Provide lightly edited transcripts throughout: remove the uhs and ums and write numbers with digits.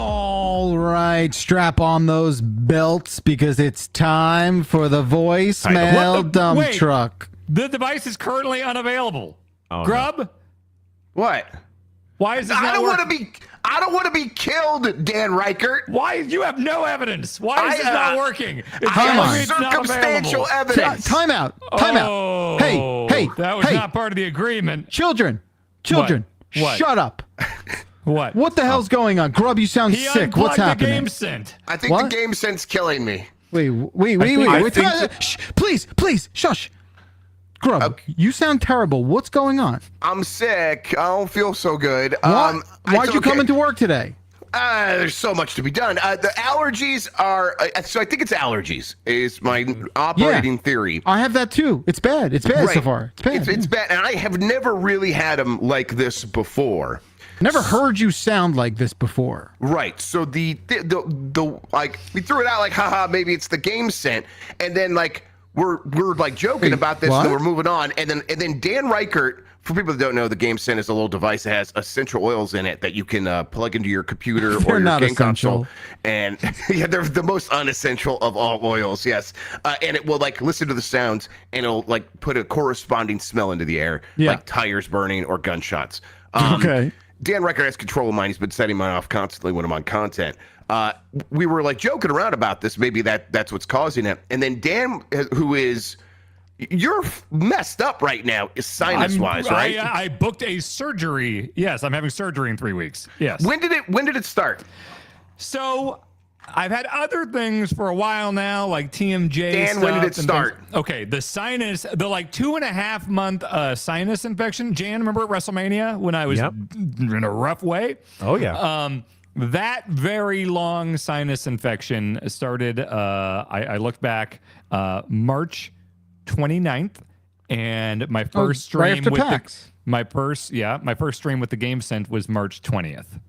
All right, strap on those belts because it's time for the voicemail dump truck. The device is currently unavailable. Oh, Grub? No. What? Why is this I not don't want working? I don't want to be killed, Dan Reichert. Why? You have no evidence. Why is this not working? It's I have it's not circumstantial available. evidence. Time out. Oh, Hey, that was hey. not part of the agreement. Children, What? shut up. What? What the hell's going on? Grub, you sound He sick. What's unplugged the happening? game sent. I think What? the game sense killing me. Wait. Shh, please, shush. Grub, Okay. you sound terrible. What's going on? I'm sick. I don't feel so good. Why'd it's you come okay. into work today? There's so much to be done. The allergies are, so I think it's allergies is my operating theory. I have that too. It's bad. It's bad so far. It's bad. It's bad. And I have never really had them like this before. Never heard you sound like this before. Right. So the like we threw it out like, haha, maybe it's the game scent. And then like we're like joking about this what? and then we're moving on. And then Dan Reichert, for people that don't know, the game scent is a little device that has essential oils in it that you can plug into your computer or your not game essential. console. And yeah, they're the most unessential of all oils, yes. And it will like listen to the sounds and it'll like put a corresponding smell into the air, like tires burning or gunshots. Okay. Dan Reichert has control of mine. He's been setting mine off constantly when I'm on content. We were like joking around about this. Maybe that's what's causing it. And then Dan, who is, you're messed up right now, is sinus-wise, right? I booked a surgery. Yes, I'm having surgery in 3 weeks. Yes. When did it start? So I've had other things for a while now, like TMJ. Dan, when did it start? Okay, the sinus, the like 2.5 month sinus infection. Jan, remember at WrestleMania when I was in a rough way? Oh yeah. That very long sinus infection started. I looked back March 29th, and my first stream with my first stream with the game sent was March 20th.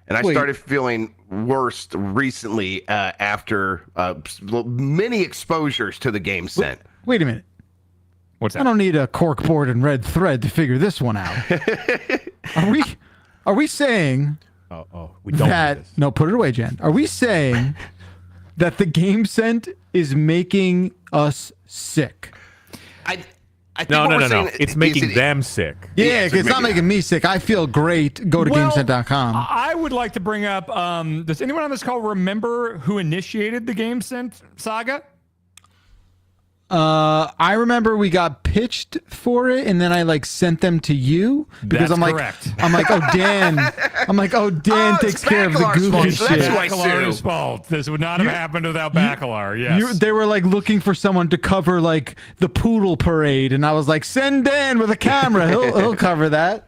And I started feeling worse recently after many exposures to the game scent. Wait a minute. What's that? I don't need a corkboard and red thread to figure this one out. Are we saying We don't that? do this. No, put it away, Jen. Are we saying that the game scent is making us sick? I think No. what we're saying It's is making them sick. Yeah, it's not making me sick. I feel great. Go to GameScent.com. I would like to bring up, does anyone on this call remember who initiated the game sent saga? I remember we got pitched for it, and then I like sent them to you because That's I'm correct. like, Dan takes care of the Bacalaur's goofy fault. shit. That's who I Bacalar's sue. fault. This would not have happened without Bacalar. Yes. They were like looking for someone to cover like the poodle parade, and I was like, send Dan with a camera. He'll cover that.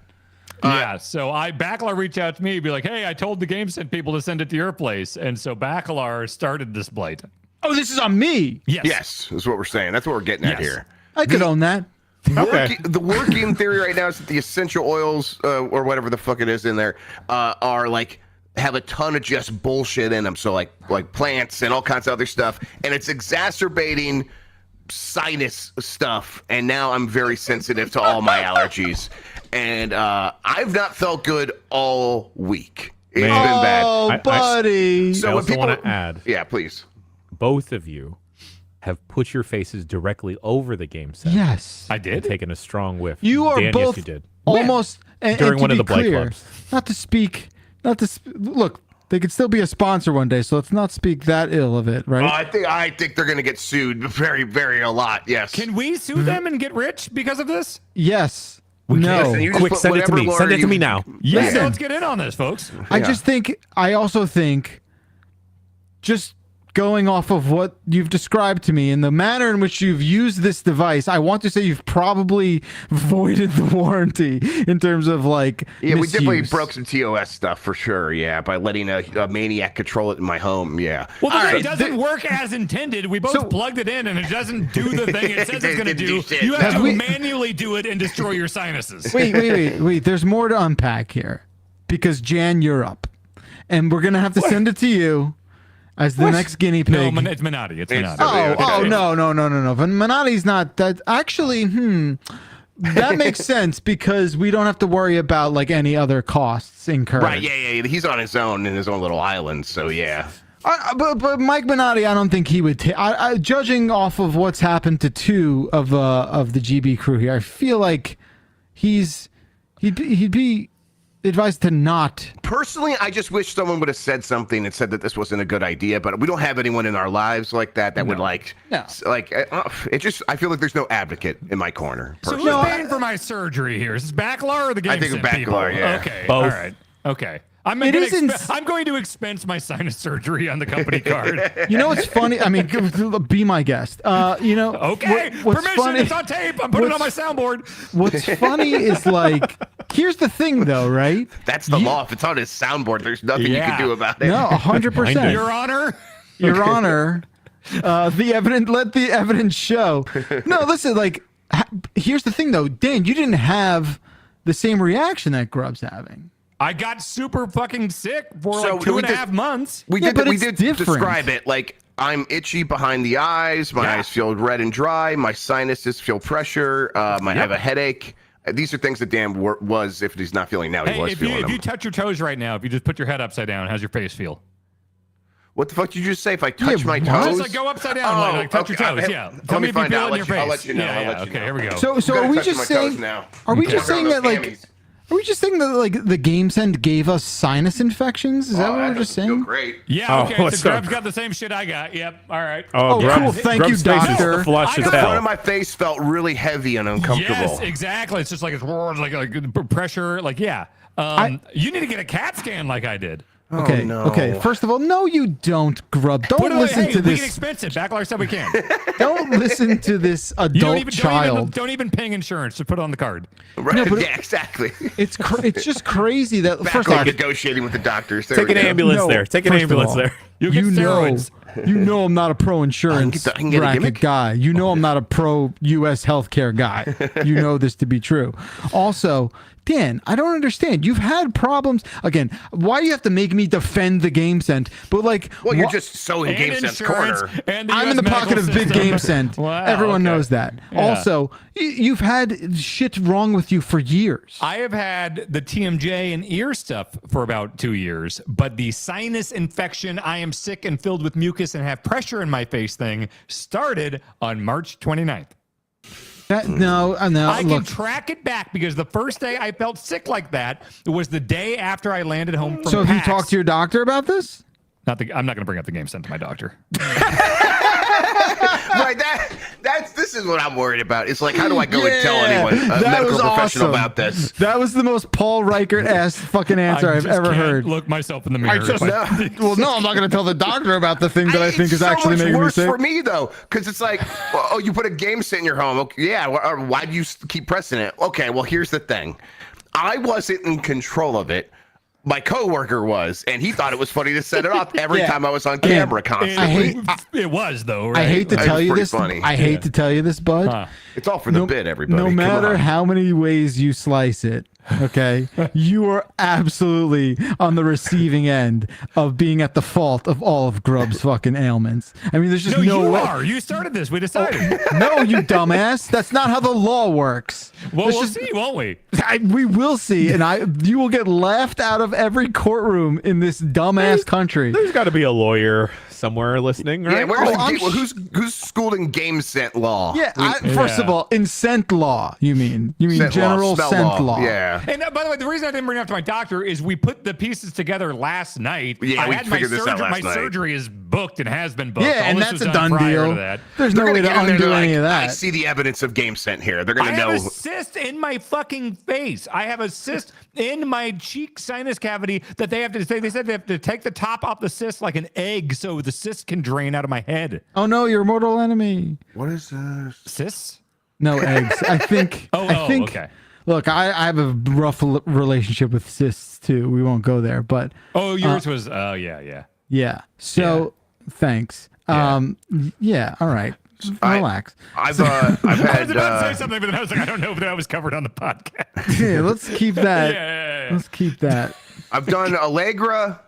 Yeah, so Bacalar reached out to me, be like, hey, I told the game sent people to send it to your place. And so Bacalar started this blight. Oh, this is on me. Yes, is what we're saying. That's what we're getting at here. I could own that. The working theory right now is that the essential oils or whatever the fuck it is in there are like have a ton of just bullshit in them. So like plants and all kinds of other stuff, and it's exacerbating sinus stuff. And now I'm very sensitive to all my allergies, and I've not felt good all week. It's been bad. Oh, buddy. So I when also people want to add, yeah, please. both of you have put your faces directly over the game set. Yes. I did? Taken a strong whiff. You are Dan, both yes, you did. almost and During to one of be the Blight clear, Clubs. Look, they could still be a sponsor one day, so let's not speak that ill of it, right? I think they're gonna get sued very, very a lot. Yes. Can we sue them and get rich because of this? Yes. Yes, No. and you just Quick, put send it to whatever me. lawyer Send it to you- me now. Yeah, Listen. let's get in on this, folks. I also think just going off of what you've described to me and the manner in which you've used this device, I want to say you've probably voided the warranty in terms of like Yeah, we misuse. definitely broke some TOS stuff for sure. Yeah, by letting a maniac control it in my home. Yeah. Well, All right, it doesn't work as intended. We both plugged it in, and it doesn't do the thing it says it's going to Didn't do. do shit. You have Have to we- manually do it and destroy your sinuses. Wait. There's more to unpack here because Jan, you're up, and we're gonna have to send it to you as the next guinea pig. No, it's Minotti. It's Minotti. No. Vanatti's not that. Actually, that makes sense because we don't have to worry about like any other costs incurred. Right? Yeah. He's on his own in his own little island, so yeah. But Mike Minotti, I don't think he would take. Judging off of what's happened to two of the GB crew here, I feel like he'd be advised to not. Personally, I just wish someone would have said something and said that this wasn't a good idea. But we don't have anyone in our lives like that would it just. I feel like there's no advocate in my corner. So Personally. who's paying for my surgery here? Is this Baclar or the game? I think Baclar. Yeah. Okay. Both. All right. Okay. I'm going to expense my sinus surgery on the company card. You know what's funny? I mean, be my guest. Okay, what's permission. funny, It's on tape. I'm putting it on my soundboard. What's funny is like, here's the thing though, right? That's the law. If it's on his soundboard, there's nothing you can do about it. No, 100%. Your Honor. Your Honor. Let the evidence show. No, listen. Like, here's the thing though, Dan. You didn't have the same reaction that Grub's having. I got super fucking sick for like 2.5 months. We did different. describe it like I'm itchy behind the eyes. My eyes feel red and dry. My sinuses feel pressure. I have a headache. These are things that Dan was, if he's not feeling now, he was feeling them. If you touch your toes right now, if you just put your head upside down, how's your face feel? What the fuck did you just say? If I touch my toes? Just like go upside down, like touch your toes. Tell me if you feel it in your face. I'll let you know. Okay, here we go. So are we just saying? Are we just saying that like? Are we just saying that like the game send gave us sinus infections? Is that what we're just saying? Great. Yeah. Okay. So Grub's got the same shit I got. Yep. All right. Oh, cool. Thank you, doctor. Flush as The hell. front of my face felt really heavy and uncomfortable. Yes, exactly. It's just like it's like pressure. Like you need to get a CAT scan like I did. Okay. no. Okay. First of all, no, you don't, Grub. Don't listen to We this. can expense it. Baclar said we can. Don't listen to this adult child. Don't even ping insurance to put it on the card. Right? No, but yeah, exactly. It's just crazy that first Back off, negotiating with the doctors. Take an ambulance No, there. Take an first of ambulance all, there. You get steroids. You know I'm not a pro insurance I can get a racket gimmick? guy. You know I'm not a pro U.S. healthcare guy. You know this to be true. Also, Dan, I don't understand. You've had problems. Again, why do you have to make me defend the game sent? But like, Well, you're just so in And Game Sense insurance, corner. and I'm in the pocket of big game sent. Wow, Everyone okay. knows that. Yeah. Also, you've had shit wrong with you for years. I have had the TMJ and ear stuff for about 2 years, but the sinus infection, I am sick and filled with mucus and have pressure in my face thing started on March 29th. No. I can Look, track it back because the first day I felt sick like that was the day after I landed home from so have you PAX. talked to your doctor about this? I'm not going to bring up the game sent to my doctor. Right, this is what I'm worried about. It's like, how do I go and tell anyone, a that medical was professional, awesome. about this? That was the most Paul Reichert-ass fucking answer I've just ever can't heard. Look myself in the mirror. Well, no, I'm not going to tell the doctor about the thing that I think It's is so actually much making me worse sick. for me though, because it's like, oh, you put a game set in your home. Okay, yeah, why do you keep pressing it? Okay, well, here's the thing. I wasn't in control of it. My coworker was, and he thought it was funny to set it off every time I was on camera constantly. It was though, right? I hate to It tell was you pretty this. funny. I hate to tell you this, bud. It's all for the bit, everybody. No Come matter on. how many ways you slice it, okay, you are absolutely on the receiving end of being at the fault of all of Grub's fucking ailments. I mean, there's just No, no you way. are. You started this. We decided. No, you dumbass. That's not how the law works. Well, Let's we'll just- see, won't we? we will see, and you will get laughed out of every courtroom in this dumbass country. There's got to be a lawyer somewhere listening, right? Yeah, who's schooled in game scent law? Yeah, first of all, in scent law, you mean Scent general law, smell scent law. Yeah. And by the way, the reason I didn't bring it up to my doctor is we put the pieces together last night. Yeah, I we had my figured this out surgery. last My night. surgery is booked and has been booked. Yeah, All and this that's was a done prior deal. to that. There's They're no way gonna to get in there, undo they're any like, of I that. see the evidence of game scent here. They're I gonna have know. a cyst in my fucking face. I have a cyst in my cheek sinus cavity that they have to say. They said they have to take the top off the cyst like an egg so the cyst can drain out of my head. Oh no, your mortal enemy. What is this? Cysts? No eggs. I think. I think. Okay. Look, I have a rough relationship with cysts too. We won't go there, but Oh, yours was. Oh, yeah. yeah. So thanks. Yeah. All right. Relax. I've I was had. about to say something, but then I was like, I don't know if that was covered on the podcast. Yeah. Let's keep that. Yeah. Let's keep that. I've done Allegra.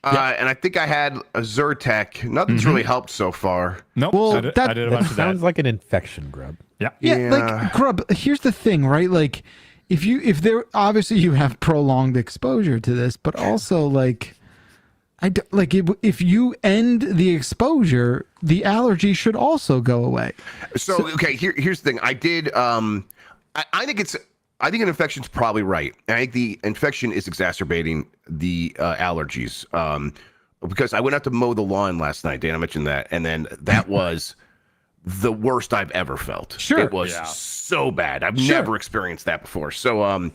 And I think I had a Zyrtec. Nothing's really helped so far. Nope. Well, I did that- a bunch of that. Sounds like an infection, Grub. Yeah. Yeah, like Grub, here's the thing, right? Like if there obviously you have prolonged exposure to this, but also like if you end the exposure, the allergy should also go away. So okay, here's the thing. I did I think an infection's probably right. I think the infection is exacerbating the allergies. Because I went out to mow the lawn last night, Dan, I mentioned that, and then that was the worst I've ever felt. Sure. It was so bad. I've never experienced that before. So and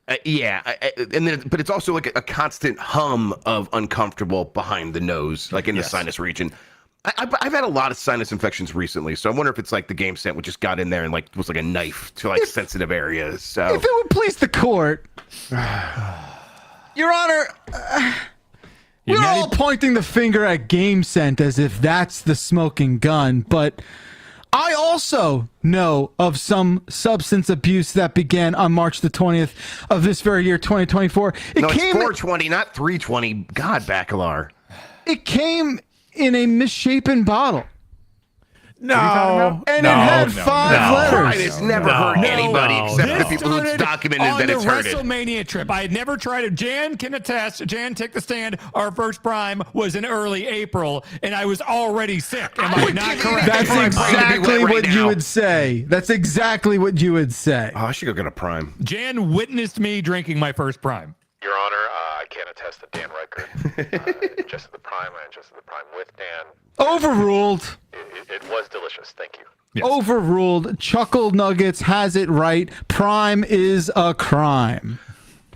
then but it's also like a constant hum of uncomfortable behind the nose, like in the sinus region. I've had a lot of sinus infections recently, so I wonder if it's like the game scent just got in there and like was like a knife to like sensitive areas. So If it would please the court, Your Honor, we're all pointing the finger at game scent as if that's the smoking gun, but I also know of some substance abuse that began on March the 20th of this very year, 2024. it's 420, not 320. God, Bacalar. It came in a misshapen bottle. No. And it had 5 letters. Pride has never hurt anybody except the people who's documented on that it's the hurted. WrestleMania trip. I had never tried it. Jan can attest. Jan, take the stand. Our first Prime was in early April, and I was already sick. Am I not correct? That's exactly what you would say. That's exactly what you would say. Oh, I should go get a Prime. Jan witnessed me drinking my first Prime. Your Honor, I can't attest to Dan Reichert. Just the Prime, I adjusted the Prime with Dan. Overruled. It was delicious. Thank you. Yes. Overruled. Chuckle Nuggets has it right. Prime is a crime.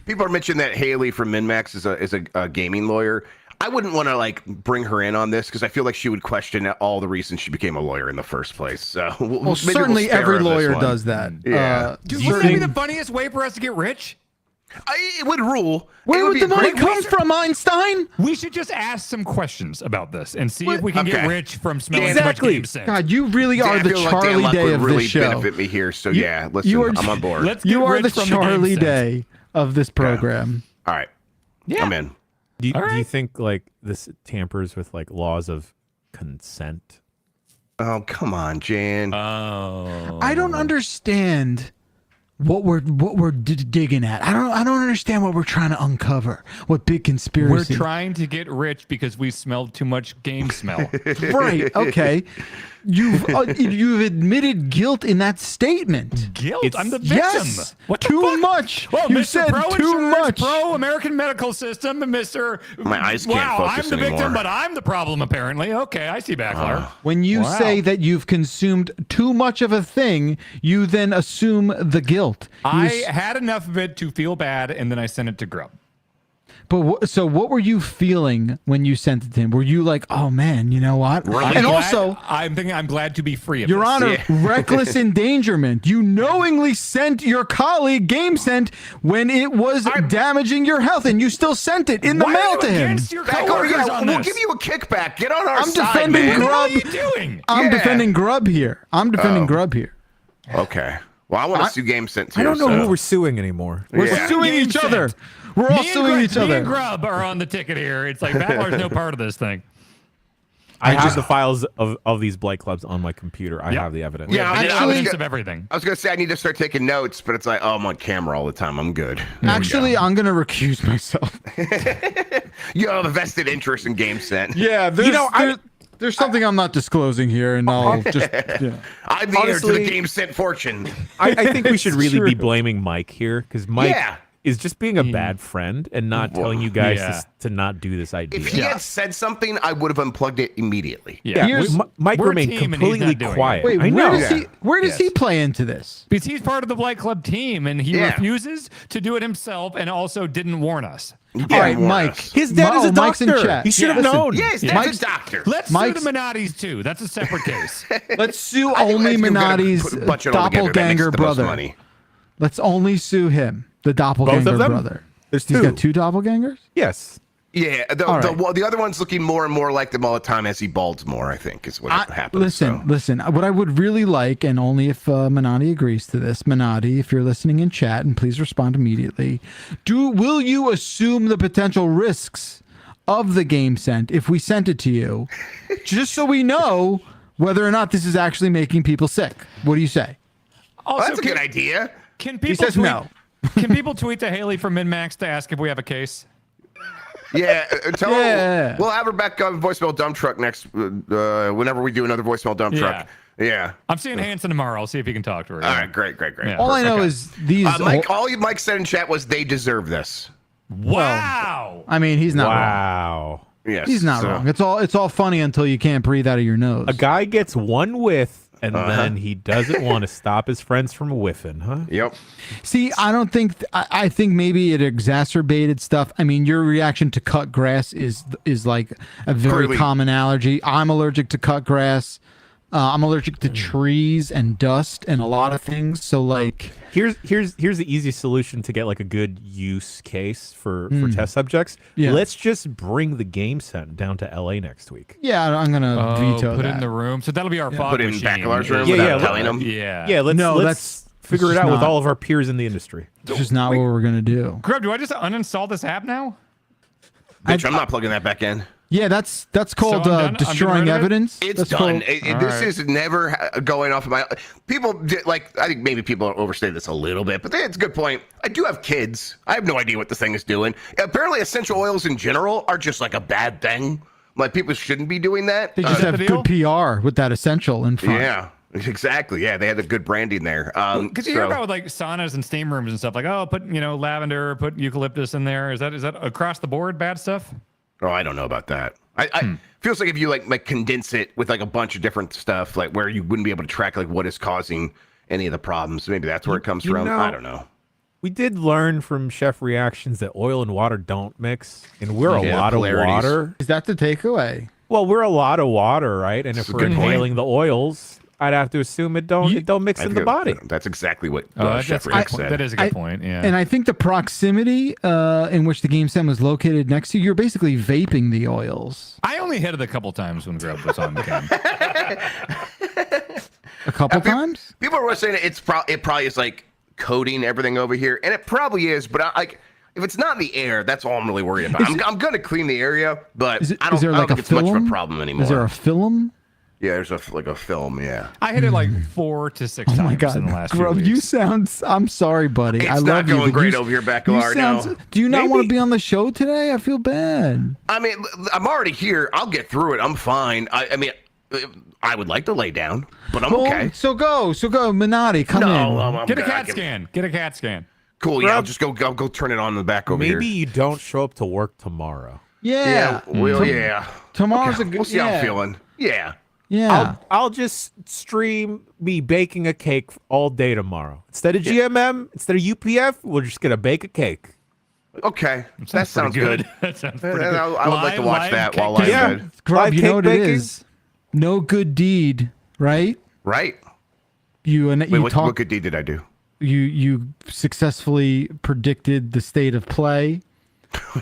People are mentioning that Haley from MinMax is a gaming lawyer. I wouldn't want to like bring her in on this because I feel like she would question all the reasons she became a lawyer in the first place. So Well, certainly every lawyer does that. Yeah. Dude, wouldn't that be the funniest way for us to get rich? It would rule. Where It would would be the a money great come way- from, Einstein? We should just ask some questions about this and see if we can get Okay. rich from smelling Exactly. too much game scent. God, you really Yeah, are I the feel like Dan Charlie Luck Day would of really this show. benefit me here. So yeah, listen, you are- I'm on board. Let's get You are rich the from game Charlie scent. Day of this program. All right. Yeah. I'm in. Do you right. think like this tampers with like laws of consent? Oh, come on, Jan. Oh. I don't understand what we're digging at. I don't understand what we're trying to uncover. What big We're conspiracy? trying to get rich because we smelled too much game smell. Right. Okay. You've admitted guilt in that statement. Guilt? I'm the victim. Yes. What the Too fuck? much. Well, You Mr. said Pro too Insurance, much. Pro American Medical System, and Mr. My eyes can't wow, focus I'm the victim, anymore. but I'm the problem apparently. Okay, I see Backlar. When you Wow. say that you've consumed too much of a thing, you then assume the guilt. You I ass- had enough of it to feel bad, and then I sent it to Grub. But so what were you feeling when you sent it to him? Were you like, oh man, you know what? I'm And glad- also, I'm thinking I'm glad to be free of Your this. Honor, reckless endangerment. You knowingly sent your colleague game sent when it was damaging your health, and you still sent it in the Why mail are you to him. against your Back over, coworkers yeah, on we'll this? give you a kickback. Get on our I'm side, defending man. What are Grub. you doing? I'm Yeah. defending Grub here. I'm defending Grub here. Okay. Well, I want to sue Game Sense here. I don't know so. who we're suing anymore. We're Yeah. suing Game each other. sent. We're all Me and suing Grub- each Me other. and Grub are on the ticket here. It's like Backlar's no part of this thing. I have the files of these blight clubs on my computer. I Yep. have the evidence. Yeah, We have actually- evidence of everything. I was going to say I need to start taking notes, but it's like, oh, I'm on camera all the time. I'm good. Actually, I'm gonna recuse myself. You have a vested interest in Game Sense. Yeah, there's, there's something I'm not disclosing here, and I'll just. Yeah. I'm the heir to the Honestly- Game Sense fortune. I think we should It's really be true. blaming Mike here because Mike Yeah. is just being a bad friend and not telling you guys Yeah. to not do this idea. If he had said something, I would have unplugged it immediately. Yeah, Here's- Mike we're a remained team and he's completely not doing it. quiet. Wait, I know. where does he play into this? because he's part of the Blight Club team, and he Yeah. refuses to do it himself, and also didn't warn us. All right, Mike. His dad is a Mike's in doctor. chat. He should have Listen, known. Yes, Yeah. that's Mike's- a doctor. Let's Mike's- sue the Minottis too. That's a separate case. Let's sue I think only we've gotta Minotti's bunch it all together. That makes doppelganger the most brother. money. Let's only sue him, the doppelganger Both of them? brother. There's He's two. got 2 doppelgangers? Yes. Yeah, All right. the other one's looking more and more like them all the time as he balds more, I think, is what happens. Listen. What I would really like, and only if Minotti agrees to this, Minotti, if you're listening in chat, and please respond immediately. Will you assume the potential risks of the game sent if we sent it to you, just so we know whether or not this is actually making people sick? What do you say? Oh, that's a good idea. Can people He says tweet, no. Can people tweet to Haley from MinMax to ask if we have a case? Yeah, tell Yeah. her we'll have her back on voicemail dump truck next whenever we do another voicemail dump truck. Yeah. I'm seeing Hanson tomorrow. I'll see if he can talk to her. All right, great. Yeah. All I know is these. All Mike said in chat was they deserve this. Wow. I mean, he's not wrong. Wow. Yes, He's not wrong. It's all funny until you can't breathe out of your nose. A guy gets one whiff, and then he doesn't want to stop his friends from whiffing, huh? Yep. See, I don't think I think maybe it exacerbated stuff. I mean, your reaction to cut grass is like a very Clearly. common allergy. I'm allergic to cut grass. I'm allergic to trees and dust and a lot of things. So like, Here's the easiest solution to get like a good use case for test subjects. Yeah. Let's just bring the game set down to LA next week. yeah, I'm gonna veto put that. it in the room. So that'll be our fog Put it in machine. Bacalar's room Yeah, without yeah, telling them. Yeah. Yeah, let's No, let's figure that's it out with not- all of our peers in the industry. It's just not what we're gonna do. Grub, do I just uninstall this app now? Bitch, I'm not plugging that back in. Yeah, that's called So I'm done? I'm destroying getting rid of it? evidence. It's That's done. called- This is never going off of my. People did, like. I think maybe people overstate this a little bit, but it's a good point. I do have kids. I have no idea what this thing is doing. Apparently, essential oils in general are just like a bad thing. Like people shouldn't be doing that. They just that have the deal? good PR with that essential in front. Yeah, exactly. Yeah, they had the good branding there. Because you hear about with like saunas and steam rooms and stuff like, oh, put lavender, put eucalyptus in there. Is that across the board bad stuff? Oh, I don't know about that. I feels like if you like condense it with like a bunch of different stuff, like where you wouldn't be able to track like what is causing any of the problems. Maybe that's where it comes from. know- I don't know. We did learn from Chef Reactions that oil and water don't mix, and we're a Yeah, lot of polarities. water. Is that the takeaway? Well, we're a lot of water, right? And if we're good point. inhaling the oils, I'd have to assume it don't mix in the body. That's exactly what That's Chef a Rick good point. said. That is a good point. Yeah. And I think the proximity in which the game stand was located next to you, you're basically vaping the oils. I only hit it a couple times when Grub was on the cam. A couple times? People were saying it probably is like coating everything over here, and it probably is. But if it's not in the air, that's all I'm really worried about. I'm gonna clean the area, but I don't think it's much of a problem anymore. Is there a film? Yeah, there's a film. Yeah, I hit it like 4 to 6 times Oh my God, in the last few Grub, weeks. you sound. I'm sorry, buddy. It's I love not you. going but great over here, Bacalar, no. Do you not Maybe- want to be on the show today? I feel bad. I mean, I'm already here. I'll get through it. I'm fine. I mean, I would like to lay down, but I'm okay. So go, Minotti, come in. I'm Get a good. CAT scan. Get a CAT scan. Cool. Yeah, I'll Rob- just go turn it on in the back over here. Maybe you don't show up to work tomorrow. Yeah. Yeah. Tomorrow's Okay, a good. we'll see how I'm feeling. Yeah. Yeah. I'll just stream me baking a cake all day tomorrow. Instead of GMM, instead of UPF, we're just gonna bake a cake. Okay. That sounds good. That sounds pretty And good. I would like to watch Live that cake while I'm Yeah. good. Grub, Live you know cake what baking? it is? No good deed, right? Right? You Wait, what good deed did I do? you successfully predicted the state of play,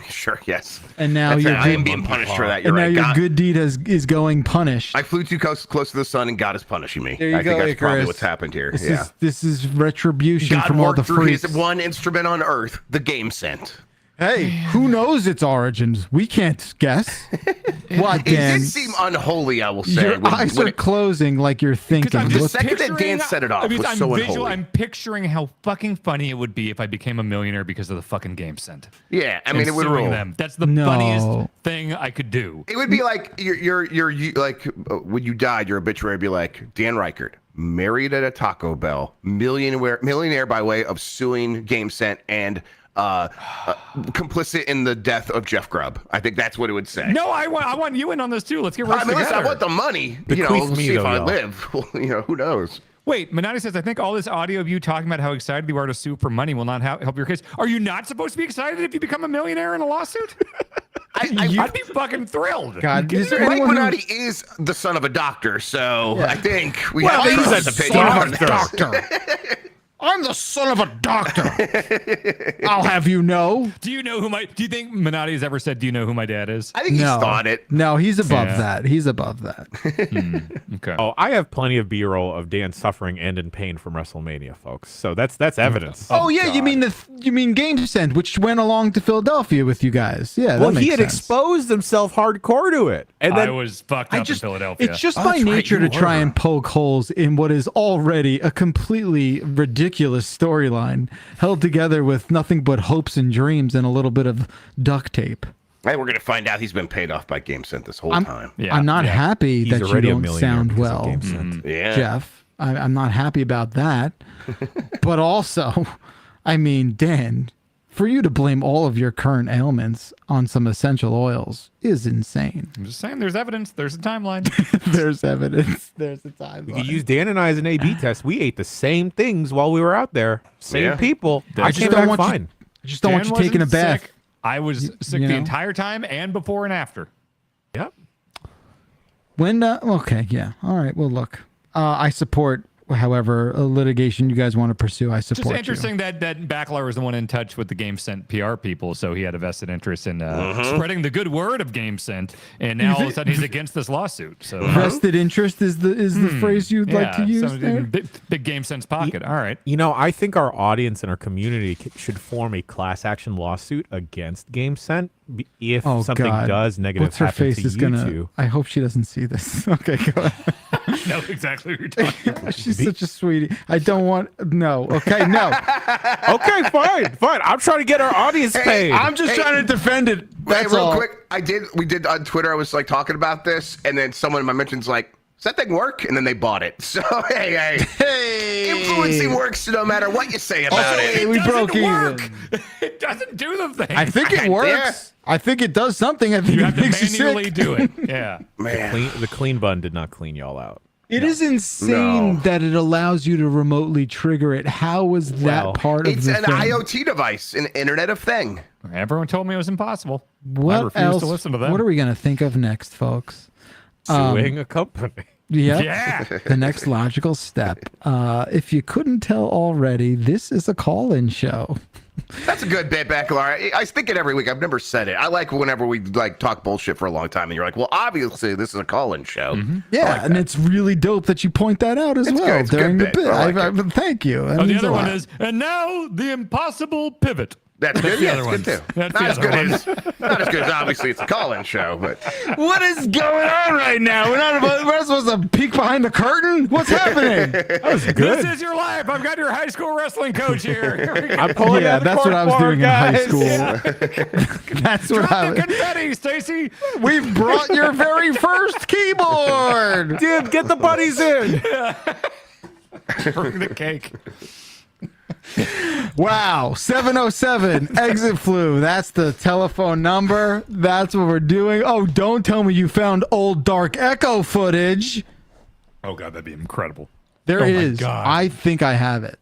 Sure, yes. and now That's your it. I am good, being punished for that. You're and now right. your God, good deed is going punished. I flew too close to the sun, and God is punishing me. There you I go, think that's probably Icarus. what's happened here. This Yeah. is retribution God from all the worked through freaks. his one instrument on Earth, the game scent. Hey, who knows its origins? We can't guess. What, It Dan? did seem unholy, I will say. Your eyes are closing like you're thinking. I'm The just second that picturing- Dan set it off I mean, was I'm so visual. unholy. I'm picturing how fucking funny it would be if I became a millionaire because of the fucking game scent. Yeah, I mean, And it would suing rule. them. That's the No. funniest thing I could do. It would be like you like when you died, your obituary would be like Dan Reichert, married at a Taco Bell, millionaire by way of suing GameSent and complicit in the death of Jeff Grubb. I think that's what it would say. No, I want you in on this too. Let's get I rich mean, listen, I together. want the money. Bequeath We'll me, see if though, I y'all. live. Well, who knows? Wait, Minotti says, I think all this audio of you talking about how excited you are to sue for money will not help your case. Are you not supposed to be excited if you become a millionaire in a lawsuit? I'd be fucking thrilled. God, is there Mike anyone who- Minotti is the son of a I think we Well, have to he's trust a his opinion on doctor. this. I'm the son of a doctor. I'll have you know. Do you think Minotti has ever said, do you know who my dad is? I think he's thought it. No, he's above that. He's above that. Okay. Oh, I have plenty of B-roll of Dan suffering and in pain from WrestleMania, folks. So that's evidence. Oh, yeah, you mean GameSend, which went along to Philadelphia with you guys. Yeah, Well, that makes he had sense. exposed himself hardcore to it, and then I was fucked up in Philadelphia. It's just my nature to try and poke holes in what is already a completely ridiculous storyline held together with nothing but hopes and dreams and a little bit of duct tape. Hey, we're gonna find out he's been paid off by GameSent this whole time. Yeah, I'm not happy he's that you already a don't millionaire sound because of well, GameSend. Yeah. Jeff. I'm not happy about that. But also, I mean, Dan, for you to blame all of your current ailments on some essential oils is insane. I'm just saying, there's evidence. There's a timeline. There's evidence. There's a timeline. You could use Dan and I as an A/B test. We ate the same things while we were out there. Same people. I just came don't back want you- fine. I just don't want you Dan taking a wasn't bath. sick. I was sick you the know? entire time and before and after. Yep. When okay, yeah. All right. Well, look. I support however litigation you guys want to pursue. I support Just you. interesting that Backlar was the one in touch with the GameSent PR people, so he had a vested interest in spreading the good word of GameSent, and now all of a sudden he's against this lawsuit. So Vested interest is the phrase you'd like to use there. Big GameSent's pocket. All right. You know, I think our audience and our community should form a class action lawsuit against GameSent if something God. does negative What's her happen face to is you gonna? two. I hope she doesn't see this. Okay, go ahead. I know exactly what you're talking about. She's such a sweetie. I don't want. No. Okay. No. Okay, fine. I'm trying to get our audience paid. I'm just trying to defend it. That's real all. quick, we did on Twitter. I was like talking about this, and then someone in my mentions like, "Does that thing work?" And then they bought it. So hey, influencing works no matter what you say about Hey, it. we broke work. even. It doesn't do the thing. I think it works. I think it does something. I think you it have to makes you manually sick. do it. Yeah. Man, The clean bun did not clean y'all out. It is insane No. that it allows you to remotely trigger it. How was that Well, part of it's the an thing? IoT device, an Internet of Thing. Everyone told me it was impossible. I What refuse else? to listen to them. What are we gonna think of next, folks? Suing a company. Yep. Yeah. The next logical step. If you couldn't tell already, this is a call-in show. That's a good bit, Bacalar. I think it every week. I've never said it. I like whenever we like talk bullshit for a long time, and you're like, "Well, obviously, this is a call-in show." Yeah, and it's really dope that you point that out as It's well good. It's a during the good bit. bit. I like Thank you. That Oh, the means a other one lot. is, and now the impossible pivot. That's good. the Yeah, other it's one. good too. That's Not the as other good one. as not as good as obviously it's a call-in show, but What is going on right now? We're not supposed to peek behind the curtain? What's happening? This is your life. I've got your high school wrestling coach here. I'm pulling Yeah, out the that's what I was cork doing bar, in high guys. school. That's what Drop the I. confetti, Stacy. We've brought your very first keyboard. Dude, get the buddies in. Bring the cake. Wow, 707 exit flu. That's the telephone number. That's what we're doing. Oh, don't tell me you found old Dark Echo footage. Oh, God, that'd be incredible. There Oh my is. God. I think I have it.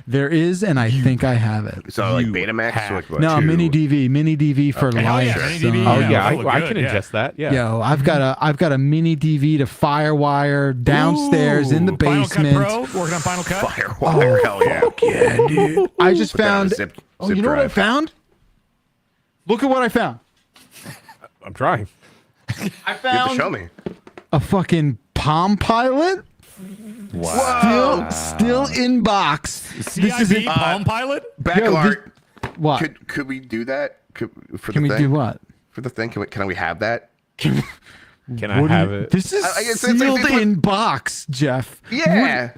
There is, and I think I have it. so like Betamax. Or like, what, No, two? mini DV for Hell life. yeah, mini son. DV, Oh Yeah, yeah, that'll look I good, can yeah. ingest that. Yeah. Yo, I've got a mini DV to Firewire downstairs in the Ooh, Final Cut basement. Pro, working on Final Cut. Firewire. Hell yeah. Yeah, dude. I just found. Zip Oh, you know what I drive. found? Look at what I found. I'm trying. I You have to found show me. a fucking Palm Pilot. Wow. Still in box. This is CIB it. Palm Pilot? Bacalar, What? could we do that? For Can the we thing? do what? For the thing, can we have that? Can I What do have you- it? This is it's like sealed they put- in box, Jeff. Yeah.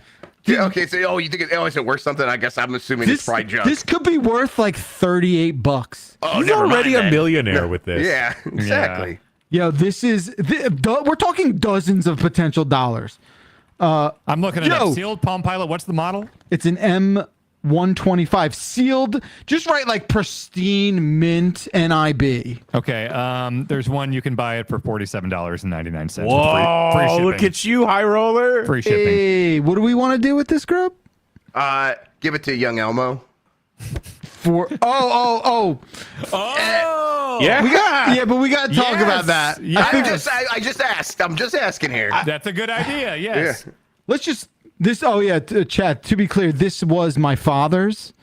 Yeah, okay, so you think is it worth something? I guess I'm assuming it's probably junk. This could be worth like $38. Oh, He's never mind already a then. millionaire with this. Yeah, exactly. Yo, this is we're talking dozens of potential dollars. I'm looking at Yo. it. Sealed Palm Pilot. What's the model? It's an M125 sealed, just right like pristine mint NIB. Okay. There's one you can buy it for $47.99. Whoa! Free shipping. Look at you, high roller. Free shipping. Hey, what do we want to do with this grub? Give it to young Elmo. For oh, Oh, Yeah. yeah, but we got to talk Yes. about that. Yeah. I think I just asked. I'm just asking here. that's a good idea. Yes. let's just This. Oh yeah, Chad. To be clear, this was my father's.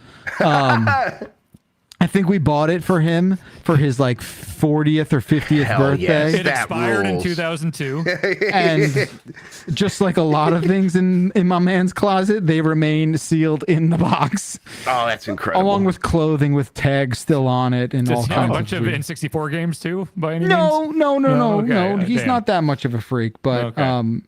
I think we bought it for him for his like 40th or 50th Hell birthday. yes. It That expired in rules. 2002. And just like a lot of things in my man's closet, they remain sealed in the box, Oh, that's incredible. along with clothing with tags still on it and all Does he have a kinds bunch of weird- N64 games too, by any No, means? no. Okay, He's damn. not that much of a freak, but Okay.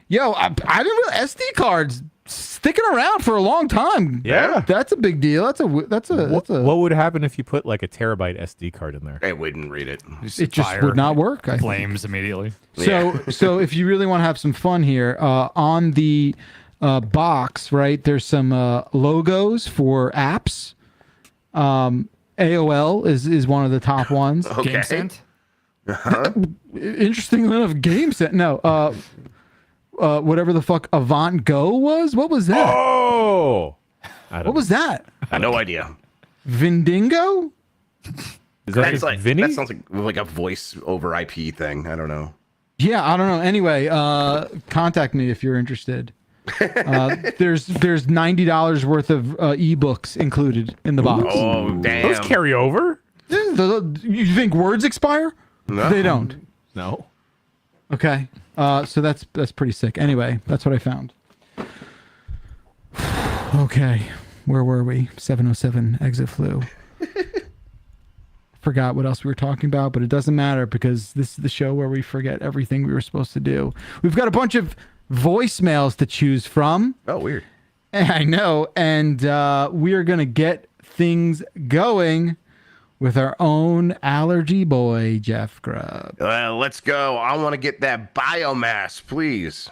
yo, I didn't really SD cards sticking around for a long time. Yeah. That's a big deal. That's a What would happen if you put like a terabyte SD card in there? I wouldn't read it. it just would not work. I think. Flames immediately. So if you really want to have some fun here, on the box, right, there's some logos for apps. AOL is one of the top ones. Okay. Game Sent? Interestingly enough, Game Set. No, whatever the fuck Avant Go was. What was that? Oh, What was that? No idea. Vindingo? is that That's just like, Vinny? that sounds like a voice over IP thing. I don't know. Yeah, I don't know. Anyway, contact me if you're interested. There's $90 worth of ebooks included in the box. Oh, damn. Those carry over? You think words expire? No. They don't. No. Okay. So that's pretty sick. Anyway, that's what I found. Okay. Where were we? 707 exit flu. Forgot what else we were talking about, but it doesn't matter because this is the show where we forget everything we were supposed to do. We've got a bunch of voicemails to choose from. Oh, weird. I know. And we are going to get things going with our own allergy boy, Jeff Grubb. Let's go. I want to get that biomass, please.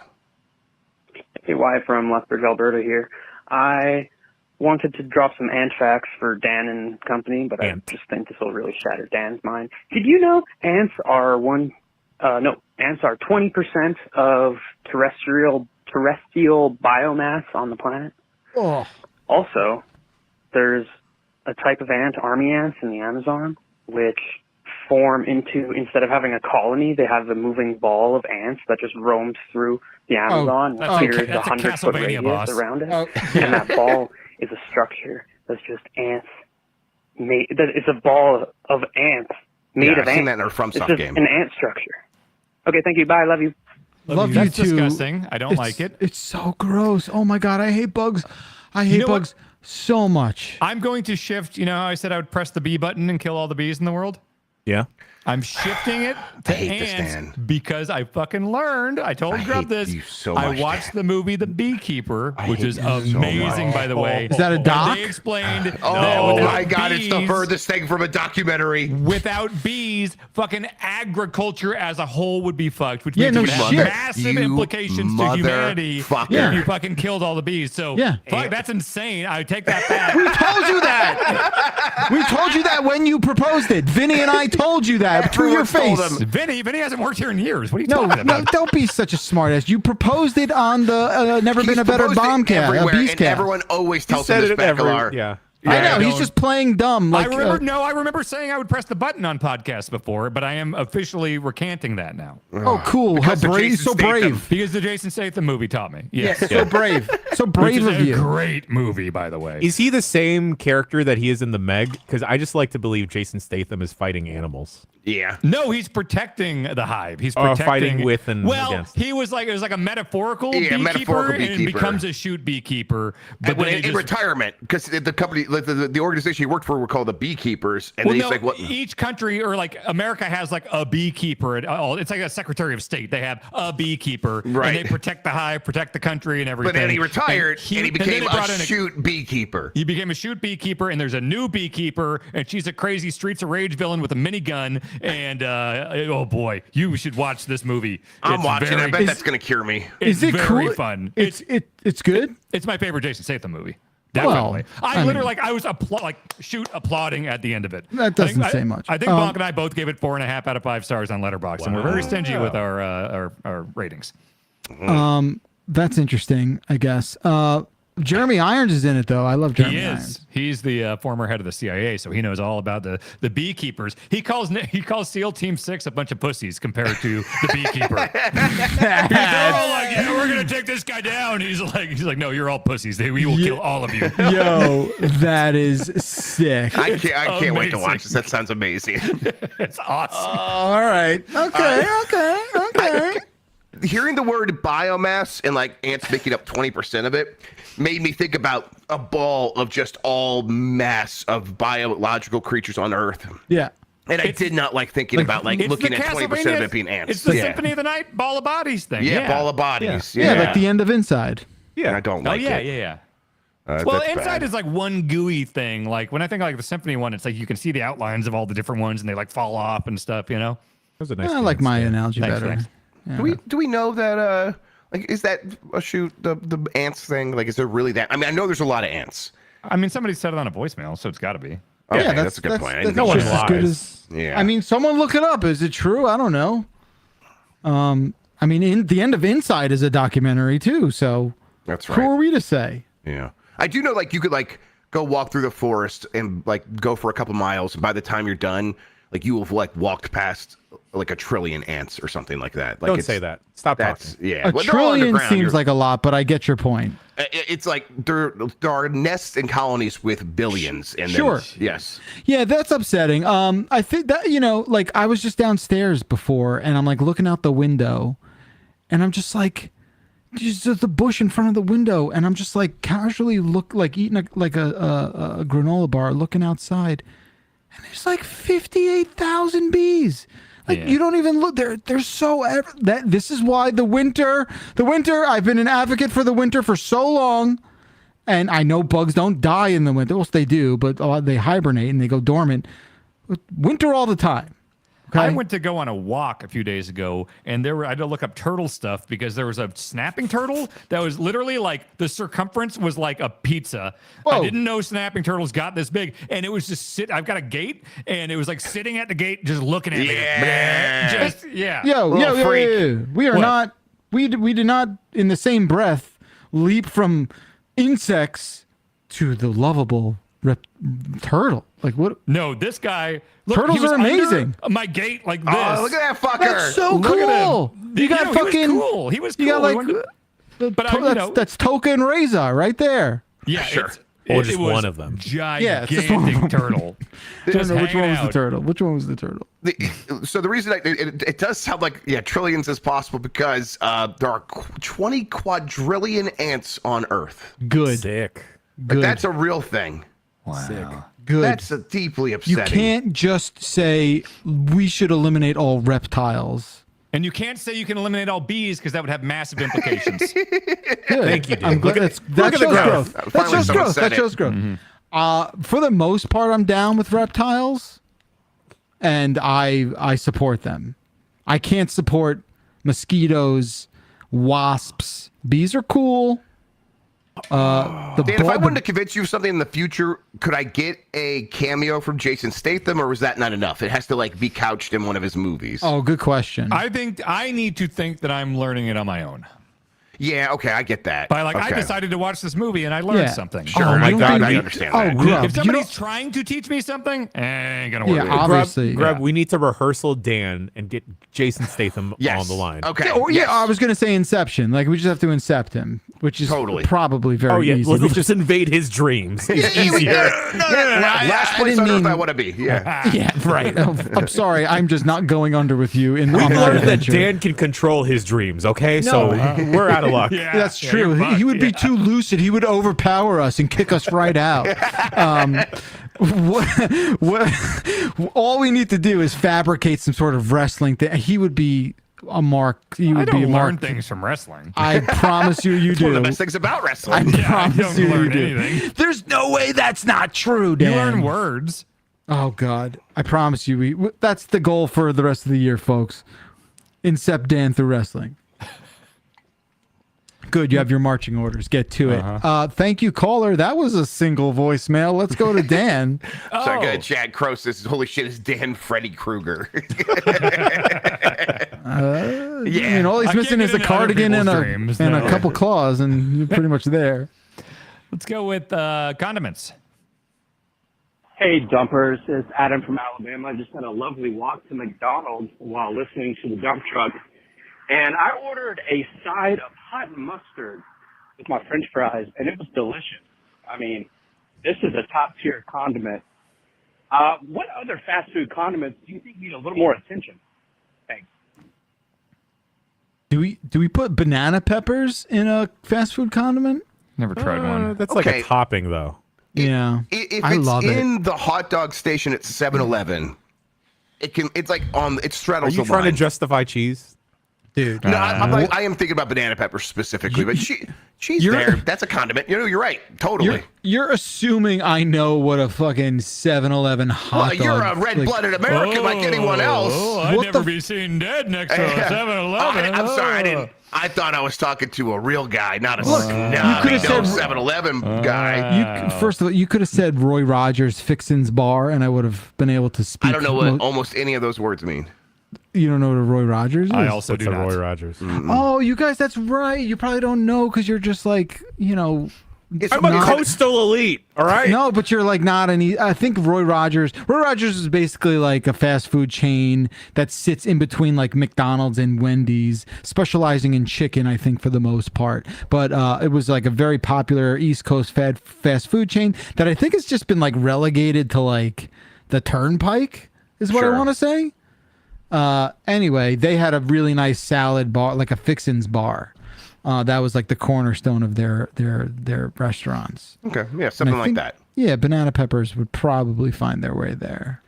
Hey, Y from Lethbridge, Alberta here. I wanted to drop some ant facts for Dan and company, but Ant. I just think this will really shatter Dan's mind. Did you know ants are 20% of terrestrial biomass on the planet? Oh. Also, there's a type of ant, army ants in the Amazon, which form into, instead of having a colony, they have a moving ball of ants that just roams through the Amazon That's and a- clears that's a 100-foot Castlevania radius boss. around it. Oh, And that ball is a structure that's just ants made. It's a ball of ants made Yeah, of I've seen ants. that in our From It's Stuff just game. an ant structure. Okay, thank you. Bye. Love you. Love you That's too. disgusting. I don't It's- like it. It's so gross. Oh my God. I hate bugs. I hate know what? bugs so much. I'm going to shift. You know how I said I would press the B button and kill all the bees in the world? Yeah. I'm shifting it to hate this, ants Dan. because I fucking learned. I told I Grub hate this. you so I much, watched Dan. the movie The Beekeeper, which hate is you so amazing, much. by the way. Is that a And doc? They explained that Oh without my God, it's the bees- furthest thing from a documentary. Without bees, fucking agriculture as a whole would be fucked, which Yeah, means no it would have shit. massive You implications to humanity motherfucker. if you fucking killed all the bees. So, Yeah. fuck, that's insane. I take that back. We told you that. We told you that when you proposed it. Vinny and I told you that to your Everyone's told face. him. Vinny hasn't worked here in years. What are you No, talking no, about? don't be such a smartass. You proposed it on the Never He's Been a Better proposed it Bomb cast, everywhere, Beast and cast. everyone always He tells him said this it at Bacalar. yeah. I know, I he's don't- just playing dumb. Like, I remember saying I would press the button on podcasts before, but I am officially recanting that now oh, cool. How Because of brave, Jason so Statham. brave. because the Jason Statham movie taught me. Yes, So brave. So which brave is of a you. great movie, by the way. Is he the same character that he is in the Meg? Because I just like to believe Jason Statham is fighting animals. Yeah. No, he's protecting the hive. He's Oh, protecting fighting with and well, against. he was like it was like a metaphorical Yeah, beekeeper, metaphorical and beekeeper. becomes a shoot beekeeper. But And when, then in he just, retirement, because the company, like the organization he worked for, were called the Beekeepers, and well, then he's no, like, "What?" each country or like America has like a beekeeper. It's like a Secretary of State. They have a beekeeper, Right. and they protect the hive, protect the country, and everything. But then he retired, and he then they became brought a in shoot beekeeper. He became a shoot beekeeper, and there's a new beekeeper, and she's a crazy Streets of Rage villain with a minigun. And oh boy, you should watch this movie. I'm It's watching. I very- bet that's gonna cure me. It's Is it very cool? fun. It's good. It's my favorite Jason Statham movie. Well, Definitely. I I literally mean- like I was applauding at the end of it. That doesn't I think- say much. I think Bonk and I both gave it 4.5 out of 5 stars on Letterboxd, and we're very stingy with our ratings. That's interesting, I guess. Jeremy Irons is in it though. I love Jeremy He Irons. is. He's the former head of the CIA, so he knows all about the beekeepers. He calls SEAL Team 6 a bunch of pussies compared to the beekeeper. They're all like, yeah, we're gonna take this guy down. He's like, no, you're all pussies. We will kill all of you. Yo, that is sick. I can't wait to Amazing. watch this. That sounds amazing. It's awesome. All right. Okay. Hearing the word biomass and like ants making up 20% of it made me think about a ball of just all mass of biological creatures on Earth. Yeah. And I did not like thinking about like It's looking the at 20% of Castlevania- it being ants. It's the yeah. Symphony of the Night ball of bodies thing. Yeah, ball of bodies. Yeah, like the end of Inside. I don't Oh like yeah, it. yeah. Well, that's Inside bad. is like one gooey thing. Like when I think like the Symphony one, it's like you can see the outlines of all the different ones and they like fall off and stuff, you know? That was a nice I like my analogy Thanks, better. thanks. Do we know that like is that a shoot the ants thing? Like is there really that? I mean, I know there's a lot of ants. I mean, somebody said it on a voicemail, so it's got to be. Okay, that's a good point. I didn't That's think just about as good lies. as. Yeah. I mean, someone look it up. Is it true? I don't know. I mean, the end of Inside is a documentary too. So That's who right. are we to say? Yeah. I do know like you could like go walk through the forest and like go for a couple miles and by the time you're done, like you have like walked past like 1 trillion ants or something like that. Like Don't it's, say that. Stop That's talking. yeah. A Well, they're all trillion underground. seems You're- like a lot, but I get your point. it's like there are nests and colonies with billions and then- Sure. yes. Yeah, that's upsetting. I think that, like I was just downstairs before and I'm like looking out the window and I'm just like, just the bush in front of the window and I'm just like casually eating a granola bar looking outside and there's like 58,000 bees. Like Yeah. you don't even look. They're so this is why the winter. I've been an advocate for the winter for so long, and I know bugs don't die in the winter. Well, they do, but they hibernate and they go dormant. Winter all the time. Okay. I went to go on a walk a few days ago, and I had to look up turtle stuff because there was a snapping turtle that was literally like the circumference was like a pizza. I Whoa. didn't know snapping turtles got this big, and it was just I've got a gate, and it was like sitting at the gate, just looking at me. Yeah. Yo. We are What? not. We do not in the same breath leap from insects to the lovable turtle. Like what? No, this guy. Look, Turtles he was are under amazing. my gate like this. Oh, look at that fucker. That's so Look at cool. him. You got He fucking. was cool. He was cool. You got He like. went- But I, that's Toka and Reza right there. yeah, Sure. Or it just was one of them. Yeah, it's just one of Gigantic them. turtle. I don't know which hanging one was the out. turtle. Which one was the turtle? So the reason it does sound like trillions is possible because there are 20 quadrillion ants on Earth. Good. Sick. Like, Good. that's a real thing. Sick. Good. That's a deeply You upsetting. can't just say we should eliminate all reptiles. And you can't say you can eliminate all bees because that would have massive implications. Good. Thank you, dude. I'm glad Look at that the shows growth. growth. That Finally shows someone growth. said That it. shows growth. For the most part, I'm down with reptiles, and I support them. I can't support mosquitoes, wasps. Bees are cool. Dan, if I wanted to convince you of something in the future, could I get a cameo from Jason Statham, or was that not enough? It has to like be couched in one of his movies. Oh, good question. I think I need to think that I'm learning it on my own. Yeah, okay, I get that. By like, I Okay. decided to watch this movie and I learned Yeah. something. Sure, Oh, I, you don't I, think I we- understand Oh, that. Grub, If you somebody's don't- trying to teach me something, ain't gonna work. Yeah, Grub- obviously. Grub, Yeah. we need to rehearsal Dan and get Jason Statham Yes. on the line. Okay. Yeah, yes. I was gonna say Inception. Like we just have to incept him, which is Totally. probably very Oh yeah, easy. let's just invade his dreams. It's Yeah, easier. Last I place didn't on Earth mean- I want to be. Yeah. Yeah, right. I'm sorry. I'm just not going under with you in We on that learned that adventure. Dan can control his dreams. Okay, so we're out of luck. Yeah, That's yeah, true. you're He would be fucked, too lucid. He would overpower us and kick us right out. All we need to do is fabricate some sort of wrestling thing. He would be a mark. He I would be a don't learn mark. things from wrestling. I promise you, you It's one of do. the best things about I wrestling. Yeah, I promise don't you, learn you do. anything. There's no way that's not true, Dan. You learn words. Oh God, I promise you, that's the goal for the rest of the year, folks. Incept Dan through wrestling. Good, you have your marching orders. Get to it. Thank you, caller. That was a single voicemail. Let's go to Dan. So I got Chad Crow says, "Holy shit, is Dan Freddy Krueger?" I mean, all he's I can't missing get is a into other cardigan and people's a dreams, and no. a couple claws, and you're pretty much there. Let's go with condiments. Hey, dumpers. It's Adam from Alabama. I just had a lovely walk to McDonald's while listening to the dump truck. And I ordered a side of hot mustard with my french fries, and it was delicious. I mean, this is a top-tier condiment. What other fast food condiments do you think need a little more attention? Thanks. Do we put banana peppers in a fast food condiment? Never tried one. That's like a topping, though. Yeah, If I it's love in it. the hot dog station at 7-Eleven, it's like it straddles Are you the trying line. to justify cheese? Dude. No, I am thinking about banana pepper specifically, but cheese there, that's a condiment. You're right. Totally. You're assuming I know what a fucking 7-Eleven hot dog. You're a red-blooded American like anyone else. Oh, I'd What never the be seen dead next to a 7-Eleven. I'm sorry, I thought I was talking to a real guy, not a you could have said 7-Eleven guy. First of all, you could have said Roy Rogers Fixin's Bar, and I would have been able to speak. I don't know what almost any of those words mean. You don't know what a Roy Rogers is? I also What's do a not. Roy Rogers? Oh, you guys, that's right. You probably don't know because you're just like, I'm a coastal elite, all right? No, but you're like not any. I think Roy Rogers is basically like a fast food chain that sits in between like McDonald's and Wendy's, specializing in chicken, I think, for the most part. But it was like a very popular East Coast fast food chain that I think has just been like relegated to like the Turnpike, is what I want to say. Anyway, they had a really nice salad bar, like a Fixin's Bar. That was like the cornerstone of their restaurants. Okay, yeah, something like that. Yeah, banana peppers would probably find their way there.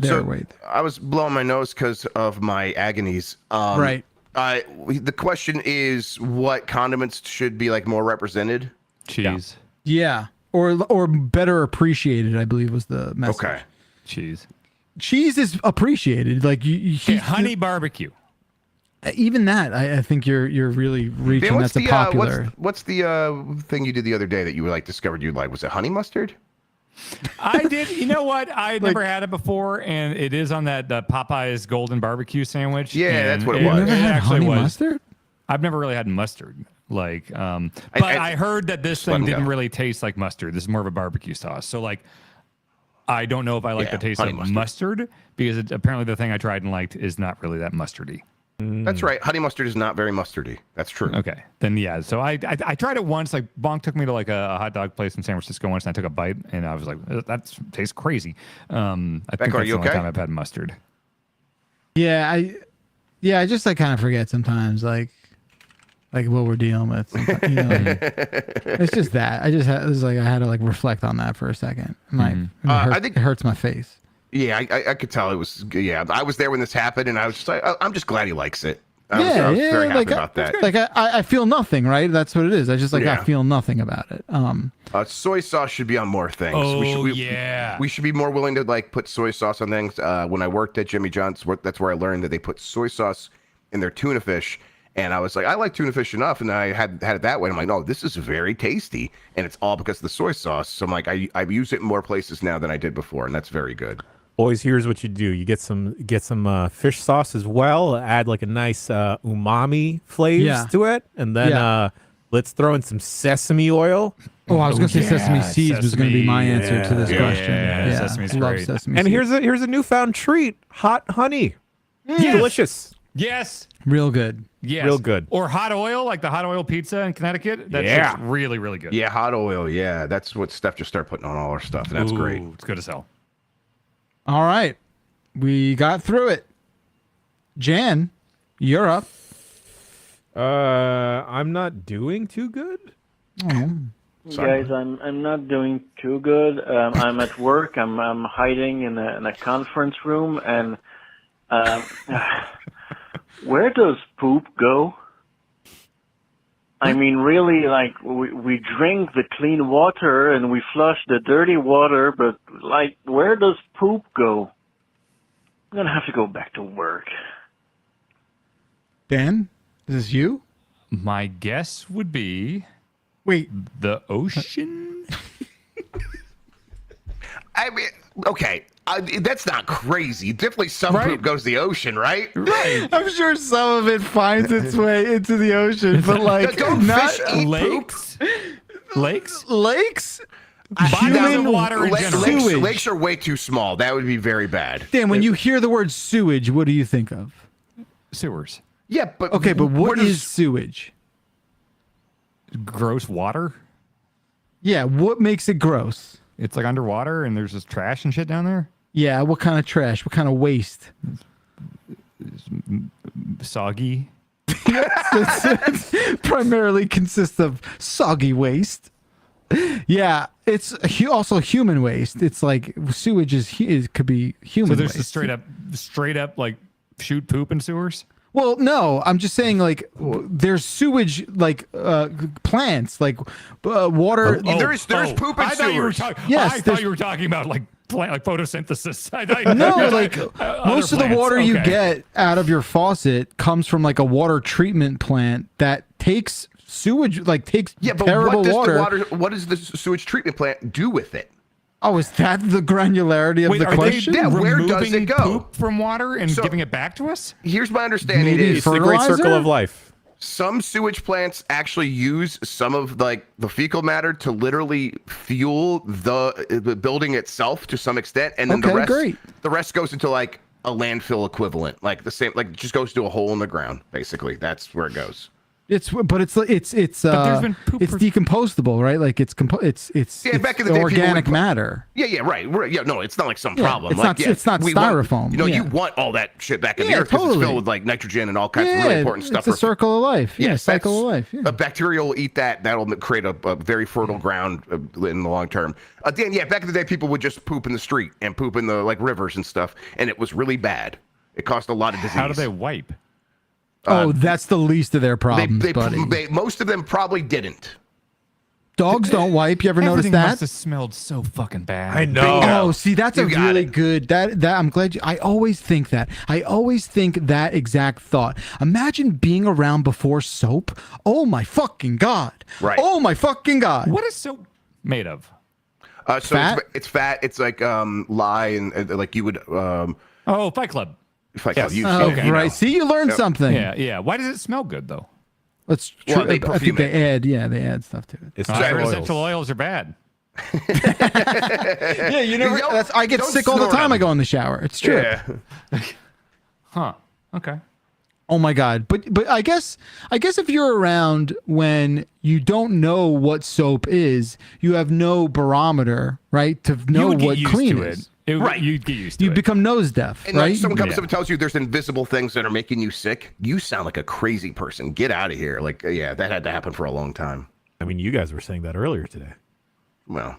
I was blowing my nose because of my agonies. Right. The question is, what condiments should be like more represented? Cheese. Yeah, or better appreciated, I believe was the message. Okay. Cheese. Cheese is appreciated. Like honey barbecue. Even that, I think you're really reaching. Dan, that's a popular. What's the thing you did the other day that you like discovered you like? Was it honey mustard? I did. You know what? I had never had it before, and it is on that Popeye's golden barbecue sandwich. Yeah, that's what it You was. never had actually honey was. mustard? I've never really had mustard. But I heard that this thing didn't really taste like mustard. This is more of a barbecue sauce. So like, I don't know if I like the taste of mustard because apparently the thing I tried and liked is not really that mustardy. That's right. Honey mustard is not very mustardy. That's true. Okay, then yeah. So I tried it once. Like Bonk took me to like a hot dog place in San Francisco once, and I took a bite, and I was like, that tastes crazy. I think that's the only time I've had mustard. Yeah, I just like kind of forget sometimes, like what we're dealing with. It's just that it was like I had to like reflect on that for a second. I think it hurts my face. Yeah, I could tell it was. Yeah, I was there when this happened, and I was just like, I'm just glad he likes it. I was very happy about that. Like I feel nothing, right? That's what it is. I just like I feel nothing about it. Soy sauce should be on more things. We should be more willing to like put soy sauce on things. When I worked at Jimmy John's, that's where I learned that they put soy sauce in their tuna fish. And I was like, I like tuna fish enough, and I had it that way. And I'm like, no, this is very tasty, and it's all because of the soy sauce. So I'm like, I've used it in more places now than I did before, and that's very good. Boys, here's what you do: you get some fish sauce as well. Add like a nice umami flavors to it, and then let's throw in some sesame oil. Oh, I was going to say sesame seeds was going to be my answer to this question. Yeah, sesame's love great. sesame And seeds. here's a newfound treat: hot honey. Yes. Delicious. Yes. Real good. Yes. Real good. Or hot oil, like the hot oil pizza in Connecticut. That's really, really good. Yeah, hot oil. Yeah, that's what Steph just started putting on all our stuff, and that's great. It's good as hell. All right, we got through it. Jan, you're up. I'm not doing too good. Guys, I'm not doing too good. I'm at work. I'm hiding in a conference room, and where does poop go? I mean, really, like, we drink the clean water and we flush the dirty water, but, like, where does poop go? I'm going to have to go back to work. Dan, is this you? My guess would be Wait. the ocean. I mean, okay, that's not crazy. Definitely some poop goes to the ocean, right? Right. I'm sure some of it finds its way into the ocean, but like Don't not fish eat Lakes. Lakes? Lakes? Bodies of water in general. Sewage. Lakes are way too small. That would be very bad. Dan, when you hear the word sewage, what do you think of? Sewers. Yeah, but Okay, but what where is sewage? Gross water? Yeah, what makes it gross? It's like underwater and there's just trash and shit down there? Yeah, what kind of trash? What kind of waste? Soggy. It primarily consists of soggy waste. Yeah, it's also human waste. It's like sewage it could be human So there's waste. just straight up like shoot poop in sewers? Well, no, I'm just saying like there's sewage like plants like water. There's poop in I thought you were sewers. Yes, I thought you were talking about like photosynthesis. No, like most of the plants. water you Okay. get out of your faucet comes from like a water treatment plant that takes sewage, like takes Yeah, but terrible what does the sewage treatment plant do with it? Oh, is that the granularity of Wait, the are question? they Yeah, where does removing it go? poop from water and giving it back to us? Here's my understanding Maybe is It's the great circle Fertilizer? of life. some sewage plants actually use some of like the fecal matter to literally fuel the building itself to some extent, and then Okay, the rest goes into like a landfill equivalent, like the same, like it just goes to a hole in the ground. Basically, that's where it goes. It's there's been poop it's for- decomposable, right? Like it's Yeah, back in the day, people organic would- matter. Yeah, right. Yeah, no, it's not like some Yeah, problem. it's like, not- it's not we styrofoam, Want, you yeah. want all that shit back in Yeah, the earth because it's totally. filled with like nitrogen and all kinds of Yeah, really important stuff. it's a circle of life. Yeah, cycle of life. Yeah. A bacteria will eat that. That'll create a very fertile ground in the long term. Dan, yeah, back in the day, people would just poop in the street and poop in the like rivers and stuff, and it was really bad. It caused a lot of disease. How do they wipe? That's the least of their problems, buddy. Most of them probably didn't. Dogs don't wipe. You ever notice Everything that? must have smelled so fucking bad. I know. Bingo. Oh, see, that's a You got really it. good. That I'm glad. I always think that. I always think that exact thought. Imagine being around before soap. Oh my fucking god. Right. Oh my fucking god. What is soap made of? So Fat? it's fat. It's like lye and like you would Oh, Fight Club. if I Yes. call you. Oh, Okay, right. no. See, you learned something. Yeah. Why does it smell good though? Let's. Well, they I perfume think they add. Yeah, they add stuff to it. It's I heard oils. essential oils are bad. Yeah, you never. don't- I get don't sick all the snort time. them. I go in the shower. It's true. Yeah. Huh. Okay. Oh my god. But I guess if you're around when you don't know what soap is, you have no barometer, right? To know you would get what used clean to is. it. Right. You'd get used to You it. become nose deaf, And like right? someone comes Yeah. up and tells you there's invisible things that are making you sick, you sound like a crazy person. Get out of here. Like, yeah, that had to happen for a long time. I mean, you guys were saying that earlier today. Well,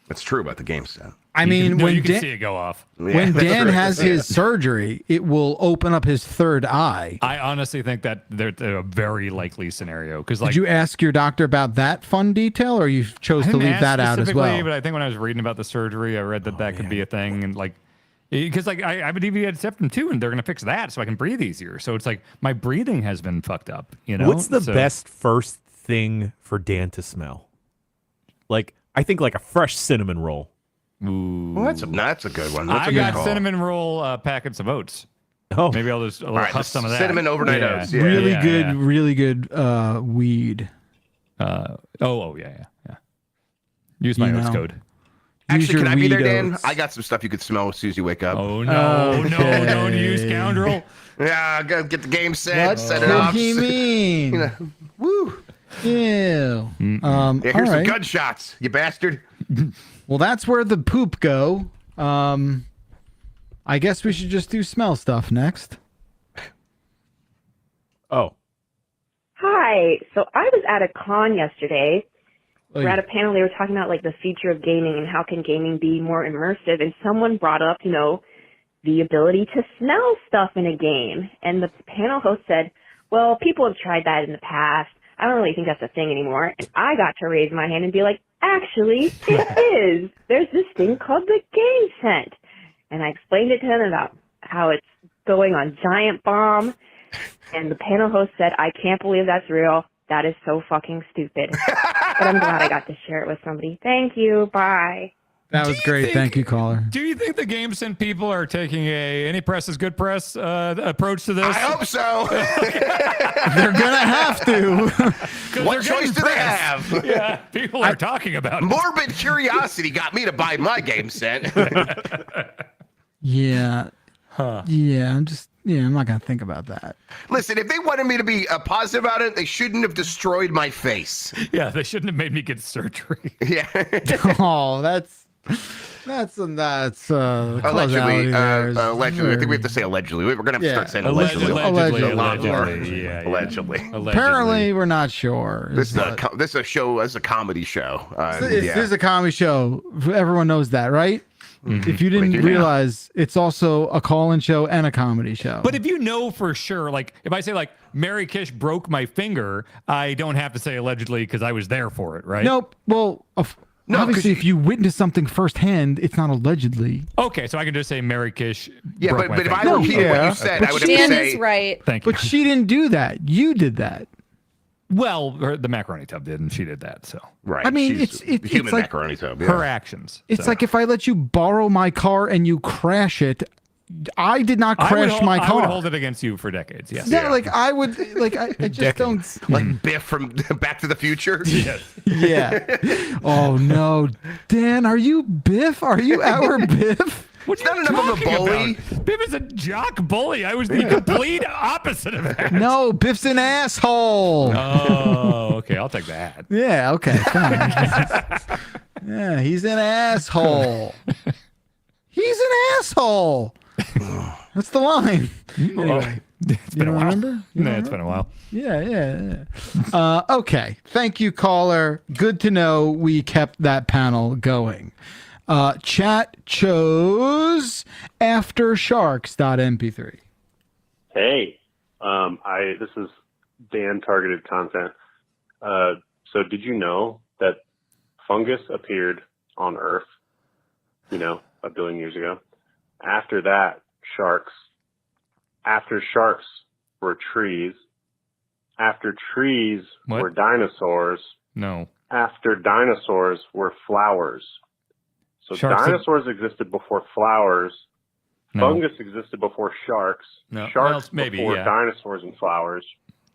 that's true about the game set. I mean, No, when you can Dan, see it go off. when that's Dan right. has his surgery, it will open up his third eye. I honestly think that they're a very likely scenario because, like, Did you ask your doctor about that fun detail, or you chose I to didn't leave ask that out as specifically, well? But I think when I was reading about the surgery, I read that could be a thing, and like, because like I have a deviated septum too, and they're gonna fix that so I can breathe easier. So it's like my breathing has been fucked up. You know, What's the So- best first thing for Dan to smell? Like, I think like a fresh cinnamon roll. Ooh. Well, that's a good one. That's I a good got call. cinnamon roll packets of oats. Oh, Maybe I'll just All right, huff some of that. cinnamon overnight Yeah. oats. Yeah. really Yeah, good, yeah. really good weed. Yeah. Use my You oats know. code. Use Actually, your can I be there, weed Dan? oats. I got some stuff you could smell as soon as you wake up. Oh no, Okay. don't you scoundrel. Yeah, go get the game set, What set it did up. he mean? You know, woo. Ew. Yeah, all here's some right. gunshots, you bastard. Well, that's where the poop go. I guess we should just do smell stuff next. oh, Hi. So I was at a con yesterday. Oh, We're at a panel. They were talking about like the future of gaming and how can gaming be more immersive. And someone brought up, the ability to smell stuff in a game. And the panel host said, well, people have tried that in the past. I don't really think that's a thing anymore. And I got to raise my hand and be like, actually, it is. There's this thing called the game scent. And I explained it to him about how it's going on Giant Bomb. And the panel host said, I can't believe that's real. That is so fucking stupid. But I'm glad I got to share it with somebody. Thank you. Bye. That was great. Thank you, caller. Do you think the GameSend people are taking a any press is good press approach to this? I hope so. They're gonna have to. What choice do they have? Yeah, people are talking about it. Morbid curiosity got me to buy my game set. Yeah. Yeah, I'm not gonna think about that. Listen, if they wanted me to be positive about it, they shouldn't have destroyed my face. Yeah, they shouldn't have made me get surgery. Yeah. Oh, that's allegedly. Causality there is Allegedly. I think we have to say allegedly. We're gonna have to start saying allegedly. Allegedly. Yeah, Allegedly. Apparently, we're not sure. This is a show. This is a comedy show. This is a comedy show. Everyone knows that, right? Mm-hmm. If you didn't realize, it's also a call-in show and a comedy show. But if you know for sure, like if I say like Mary Kish broke my finger, I don't have to say allegedly because I was there for it, right? Nope. Well, obviously, if you witness something firsthand, it's not allegedly. Okay, so I can just say Mary Kish. Yeah, broke but if my I finger. repeated what you said, I would have to Dan say. is right. Thank you. But she didn't do that. You did that. Well, the macaroni tub did, and she did that. So Right. I mean, she's it's human like macaroni tub. Yeah. her actions. It's like if I let you borrow my car and you crash it. I did not crash my car. I would hold it against you for decades. Yes. Yeah, like I would. Like I just don't. Like Biff from Back to the Future. Yes. Yeah. Oh no, Dan, are you Biff? Are you our Biff? What's not enough of a bully. Biff is a jock bully. I was the complete opposite of that. No, Biff's an asshole. Oh, okay. I'll take that. Yeah. Okay. Fine. Yeah, he's an asshole. He's an asshole. That's the line. Anyway, it's been a while. Remember? It's been a while. Yeah. Okay. Thank you, caller. Good to know we kept that panel going. Chat chose aftersharks.mp3. Hey, this is Dan targeted content. So did you know that fungus appeared on Earth, a billion years ago? After that, sharks. After sharks were trees. After trees were dinosaurs. No. After dinosaurs were flowers. So dinosaurs existed before flowers. No. Fungus existed before sharks. No. Sharks maybe, before dinosaurs and flowers.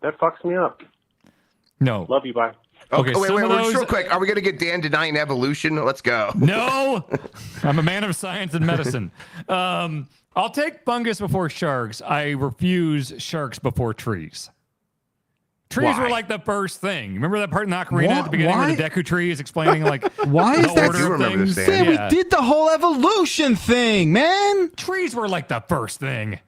That fucks me up. No. Love you. Bye. Okay, wait, just real quick. Are we going to get Dan denying evolution? Let's go. No. I'm a man of science and medicine. I'll take fungus before sharks. I refuse sharks before trees. Trees were like the first thing. Remember that part in the ocarina at the beginning where the Deku tree is explaining like why is that? I remember this, Dan. We did the whole evolution thing, man. Trees were like the first thing.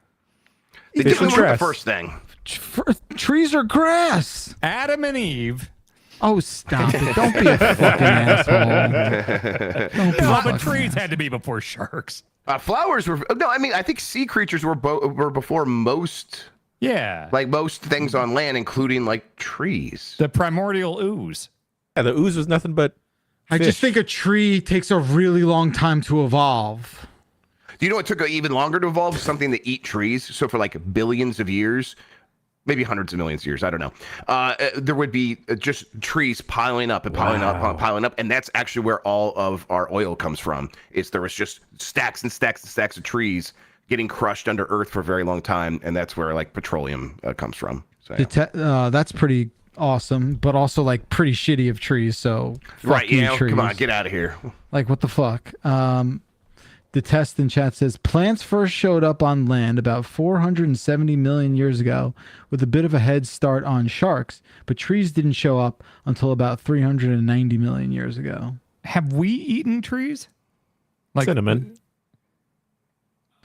They definitely were the first thing. Trees are grass. Adam and Eve. Oh, stop it. Don't be a fucking asshole. No, but trees had to be before sharks. Flowers were... No, I mean, I think sea creatures were before most... Yeah. Like most things on land, including like trees. The primordial ooze. Yeah, the ooze was nothing but I fish. just think a tree takes a really long time to evolve. Do you know what took even longer to evolve? Something to eat trees. So for like billions of years, maybe hundreds of millions of years, I don't know. There would be just trees piling up and piling up, piling up. And that's actually where all of our oil comes from. There was just stacks and stacks and stacks of trees getting crushed under earth for a very long time, and that's where like petroleum comes from. So, yeah. That's pretty awesome, but also like pretty shitty of trees. So right, trees. Come on, get out of here. Like what the fuck? The test in chat says plants first showed up on land about 470 million years ago, with a bit of a head start on sharks, but trees didn't show up until about 390 million years ago. Have we eaten trees? Like cinnamon.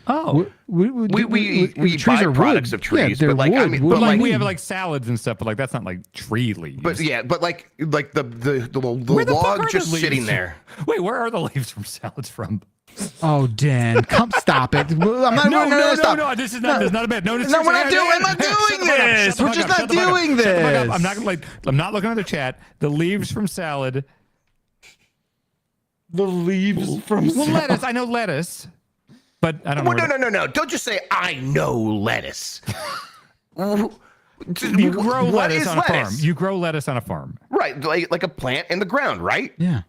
Oh, we trees are products of trees, but like wood, I mean, but like we have like salads and stuff, but like that's not like tree leaves. But yeah, but like the log just sitting there. Wait, where are the leaves from salads from? Oh, Dan, come stop it! I'm not. No. This is not a bit. No, we're not doing this. We're just not doing this. I'm not looking at the chat. The leaves from salad. The leaves from salad. Lettuce. I know lettuce. But I don't know. No. Don't just say, I know lettuce. You grow lettuce on a farm. You grow lettuce on a farm. Right. Like a plant in the ground, right? Yeah.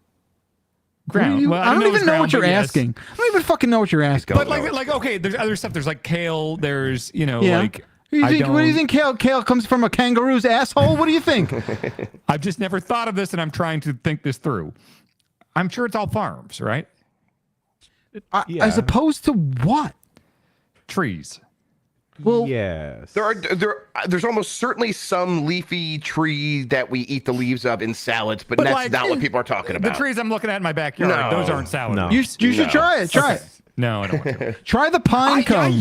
Ground. Well, I don't even know what you're yes. asking. I don't even fucking know what you're asking. But okay, there's other stuff. There's like kale. There's What do you think kale comes from a kangaroo's asshole? What do you think? I've just never thought of this, and I'm trying to think this through. I'm sure it's all farms, right? As opposed to what? Trees. Well, yes. There's almost certainly some leafy tree that we eat the leaves of in salads, but that's not what people are talking about. The trees I'm looking at in my backyard, those aren't salad. No. You should try it. Try it. No, I don't want to. Try the pine cone.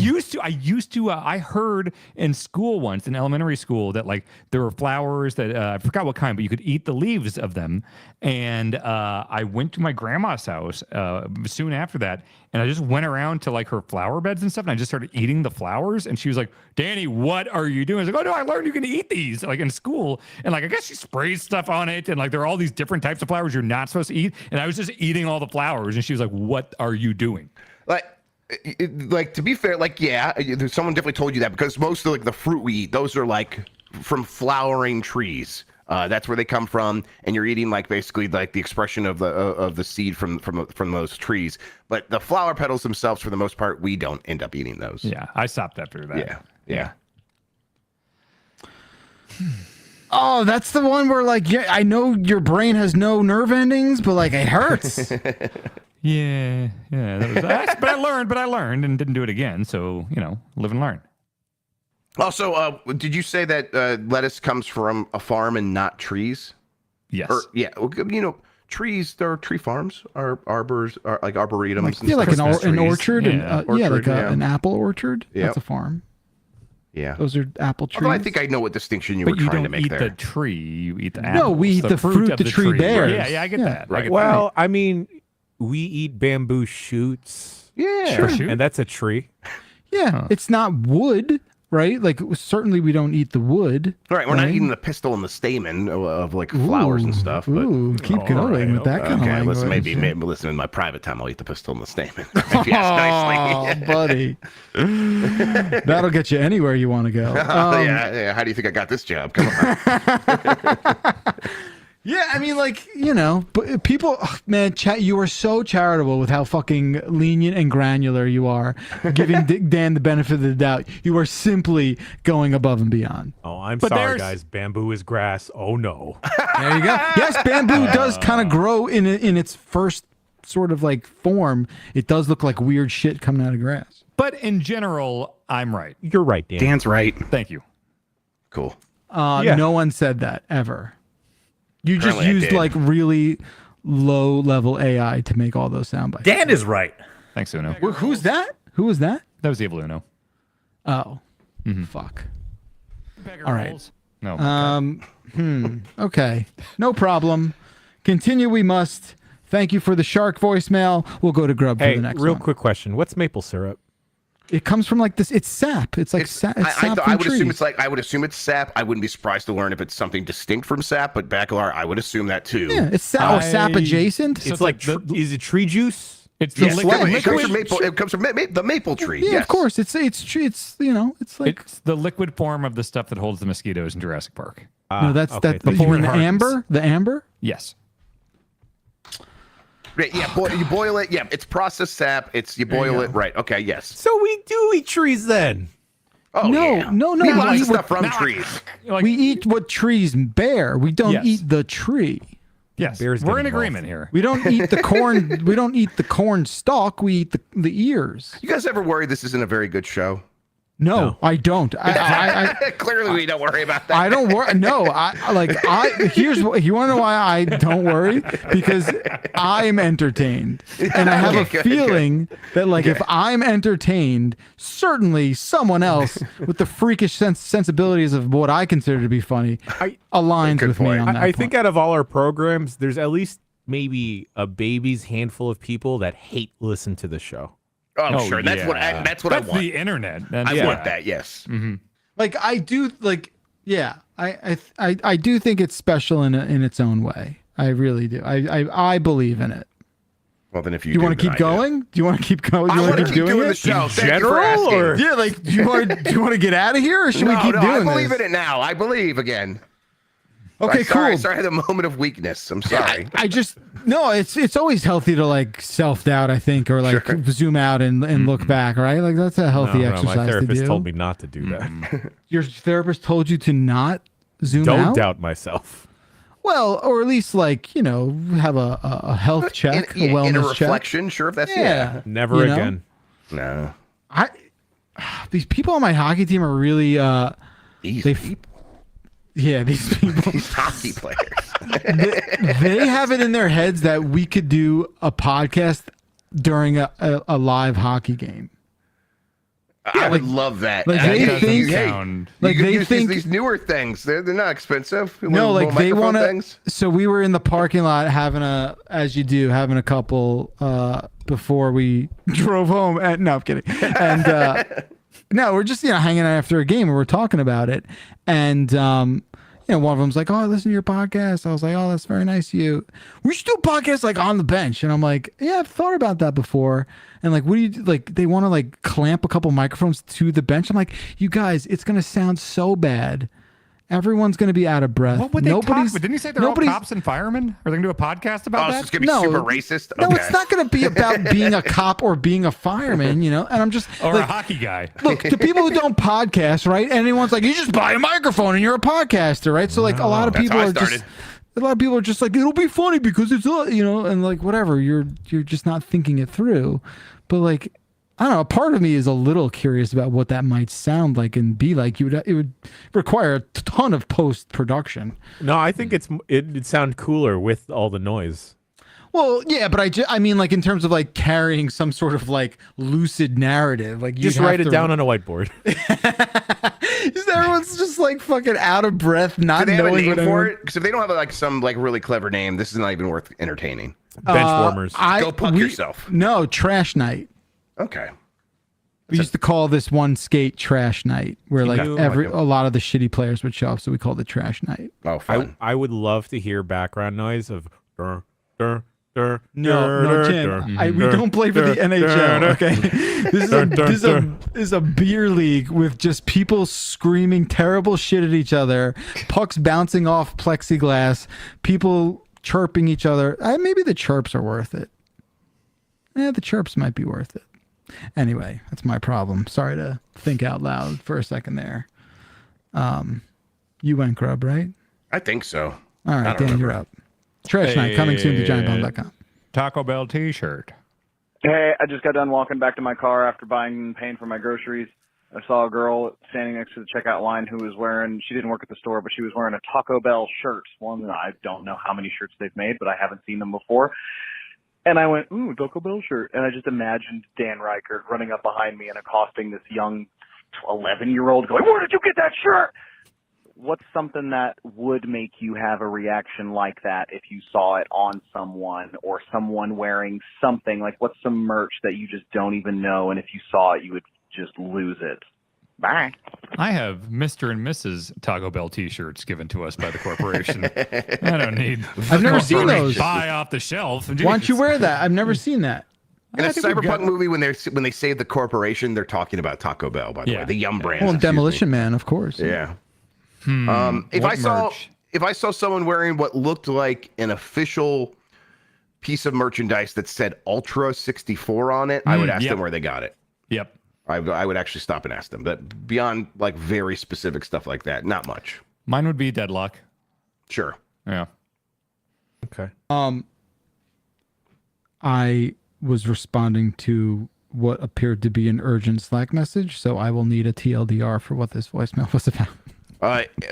I heard in school once, in elementary school, that like there were flowers that I forgot what kind, but you could eat the leaves of them. And I went to my grandma's house soon after that, and I just went around to like her flower beds and stuff, and I just started eating the flowers. And she was like, "Danny, what are you doing?" I was like, "Oh no, I learned you can eat these like in school." And like I guess she sprays stuff on it, and like there are all these different types of flowers you're not supposed to eat. And I was just eating all the flowers, and she was like, "What are you doing?" Like to be fair, someone definitely told you that, because most of like the fruit we eat, those are like from flowering trees. That's where they come from, and you're eating like basically like the expression of the seed from those trees. But the flower petals themselves, for the most part, we don't end up eating those. Yeah, I stopped after that. Yeah. Oh, that's the one where like, yeah, I know your brain has no nerve endings, but like it hurts. Yeah. But I learned and didn't do it again. So, live and learn. Also, did you say that lettuce comes from a farm and not trees? Yes. Trees, there are tree farms, arbors, like arboretums. Like an orchard, an apple orchard. Yep. That's a farm. Yeah. Those are apple trees. Although I think I know what distinction you were trying to make there. But you don't eat the tree, you eat the apple. No, we eat the fruit the tree bears. Yeah, I get that. Right. Well, I mean, we eat bamboo shoots. Yeah. Sure. And that's a tree. Yeah, it's not wood, right? Like certainly we don't eat the wood. Right, we're not eating the pistil and the stamen of like flowers and stuff. But keep going with that kind of language. Listen, maybe listen, in my private time, I'll eat the pistil and the stamen. If you ask nicely. Buddy. That'll get you anywhere you want to go. Yeah. How do you think I got this job? Come on. Yeah, I mean, like, but people, man, you are so charitable with how fucking lenient and granular you are, giving Dan the benefit of the doubt. You are simply going above and beyond. Oh, I'm sorry, guys. Bamboo is grass. Oh, no. There you go. Yes, bamboo does kind of grow in its first sort of like form. It does look like weird shit coming out of grass. But in general, I'm right. You're right, Dan. Dan's right. Thank you. Cool. No one said that ever. You just used like really low level AI to make all those sound bites. Dan is right. Thanks, Uno. Who's that? Who was that? That was evil Uno. Oh, fuck. All right. No. Okay. No problem. Continue. We must. Thank you for the shark voicemail. We'll go to Grub for the next real one. quick question. What's maple syrup? It comes from like this. It's sap. It's like sap. I would assume it's I would assume it's sap. I wouldn't be surprised to learn if it's something distinct from sap, but Bacalar, I would assume that too. Yeah, it's sap or sap adjacent. It's like is it tree juice? It's the liquid. It comes from maple. It comes from the maple tree. Yeah, yes. of course. It's like it's the liquid form of the stuff that holds the mosquitoes in Jurassic Park. No, that's okay. that. You mean the amber? The amber? Yes. Right, yeah, you boil it. Yeah, it's processed sap. You boil it. Right. Okay. Yes. So we do eat trees then. Oh no. We eat lots eat of stuff from trees. We eat what trees bear. We don't eat the tree. Yes, we're in agreement here. We don't eat the corn. We don't eat the corn stalk. We eat the ears. You guys ever worry this isn't a very good show? No, I don't. Clearly, we don't worry about that. I don't worry. No, here's what you want to know why I don't worry, because I'm entertained, and I have a feeling that if I'm entertained, certainly someone else with the freakish sensibilities of what I consider to be funny aligns with me on that. I think out of all our programs, there's at least maybe a baby's handful of people that listen to the show. Oh, sure. That's what I want. That's the internet. I want that. Yes. Mm-hmm. I do I do think it's special in its own way. I really do. I believe in it. Well, then if you want to keep going, do you want to keep going? I want to keep doing the show. In general, or do you want to get out of here, or should we keep doing this? I believe in it now. I believe again. Okay, cool. Sorry, I had a moment of weakness. I'm sorry. I just no. It's always healthy to like self doubt. I think, or like zoom out and look back. Right? Like that's a healthy exercise my therapist to do. told me not to do that. Your therapist told you to not zoom out. Don't doubt myself. Well, or at least like have a health check, a wellness in a check. reflection. Sure, if that's Never again. No. These people on my hockey team are really these people. Yeah, these people. These hockey players. they have it in their heads that we could do a podcast during a live hockey game. I would love that. Like they think, like they think these newer things. They're not expensive. No, like they want to. So we were in the parking lot having as you do, having a couple before we drove home. No, I'm kidding. And no, we're just hanging out after a game and we're talking about it. And one of them's like, "Oh, I listen to your podcast." I was like, "Oh, that's very nice of you. We should do a podcast like on the bench." And I'm like, "Yeah, I've thought about that before." And like, what do you like? They want to like clamp a couple microphones to the bench. I'm like, "You guys, it's gonna sound so bad. Everyone's gonna be out of breath." What would they talk? Didn't you say they're all cops and firemen? Are they gonna do a podcast about that? So it's gonna be super racist. No, it's not gonna be about being a cop or being a fireman. And I'm just or a hockey guy. Look, the people who don't podcast, right? Anyone's like, you just buy a microphone and you're a podcaster, right? So like a lot of people are just like, it'll be funny because it's and like whatever. You're just not thinking it through. But like, I don't know. Part of me is a little curious about what that might sound like and be like. It would require a ton of post production. No, I think it'd sound cooler with all the noise. Well, yeah, but I mean, like in terms of like carrying some sort of like lucid narrative, like just write it down on a whiteboard. Everyone's just like fucking out of breath, not knowing what for it. Because if they don't have like some like really clever name, this is not even worth entertaining. Bench warmers. Go puck yourself. No, trash night. Okay. We used to call this one skate trash night, where like a lot of the shitty players would show up, so we called it trash night. Oh, fun. I would love to hear background noise of No, Tim. We don't play for the NHL. Okay, this is a beer league with just people screaming terrible shit at each other, pucks bouncing off plexiglass, people chirping each other. Maybe the chirps are worth it. Yeah, the chirps might be worth it. Anyway, that's my problem. Sorry to think out loud for a second there. You went grub, right? I think so. All right, Dan, you're up. Trash night coming soon to giantbomb.com. Taco Bell t-shirt. Hey, I just got done walking back to my car after buying and paying for my groceries. I saw a girl standing next to the checkout line who was she didn't work at the store, but she was wearing a Taco Bell shirt. One, I don't know how many shirts they've made, but I haven't seen them before. And I went, ooh, Taco Bell shirt. And I just imagined Dan Reichert running up behind me and accosting this young 11-year-old going, where did you get that shirt? What's something that would make you have a reaction like that if you saw it on someone or someone wearing something? Like, what's some merch that you just don't even know, and if you saw it, you would just lose it? Bye. I have Mr. and Mrs. Taco Bell t-shirts given to us by the corporation. I don't need. I've never seen those. Buy off the shelf. Why don't you wear that? I've never seen that. In a cyberpunk movie, when they say the corporation, they're talking about Taco Bell. By the way, the Yum brand. Well, Demolition Man, of course. Yeah. If I saw someone wearing what looked like an official piece of merchandise that said Ultra 64 on it, I would ask them where they got it. Yep. I would actually stop and ask them. But beyond like very specific stuff like that, not much. Mine would be Deadlock. Sure. Yeah. Okay. I was responding to what appeared to be an urgent Slack message, so I will need a TLDR for what this voicemail was about.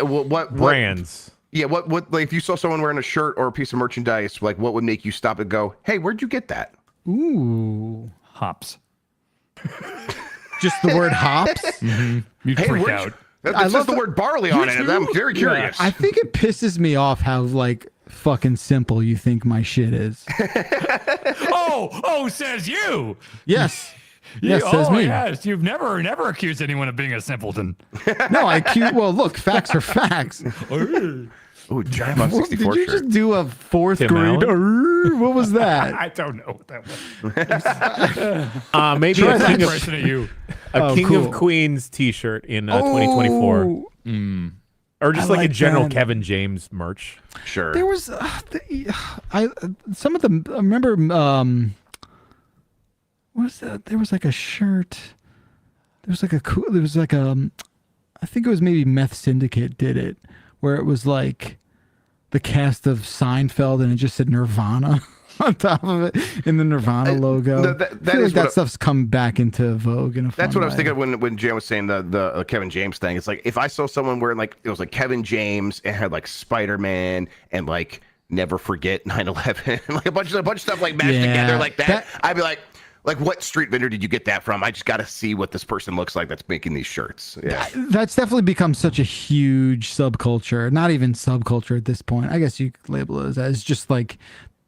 What brands? Yeah, what like if you saw someone wearing a shirt or a piece of merchandise, like what would make you stop and go, "Hey, where'd you get that?" Ooh, hops. Just the word hops? Mm-hmm. You'd freak out. It says the word barley on it. I'm very curious. I think it pisses me off how like fucking simple you think my shit is. Says you. Yes. Yes, says me. Yes, you've never accused anyone of being a simpleton. No, well, look, facts are facts. Oh, Giant 64 Did you just do a fourth grade? What was that? I don't know what that was. Maybe Try a that King, impression at you. King of Queens t-shirt in 2024. Or just I like a like general that. Kevin James merch. Sure. There was, some of them. I remember, what was that? There was like a shirt. There was like a cool. There was like I think it was maybe Meth Syndicate did it, where it was like the cast of Seinfeld and it just said Nirvana on top of it in the Nirvana logo. That stuff's come back into vogue in a fun That's what I was way. thinking when Jan was saying the Kevin James thing. It's like if I saw someone wearing like it was like Kevin James and had like Spider-Man and like Never Forget 9/11, like a bunch of stuff like mashed together like that. I'd be like what street vendor did you get that from? I just got to see what this person looks like that's making these shirts. Yeah, that's definitely become such a huge subculture. Not even subculture at this point. I guess you could label it as just like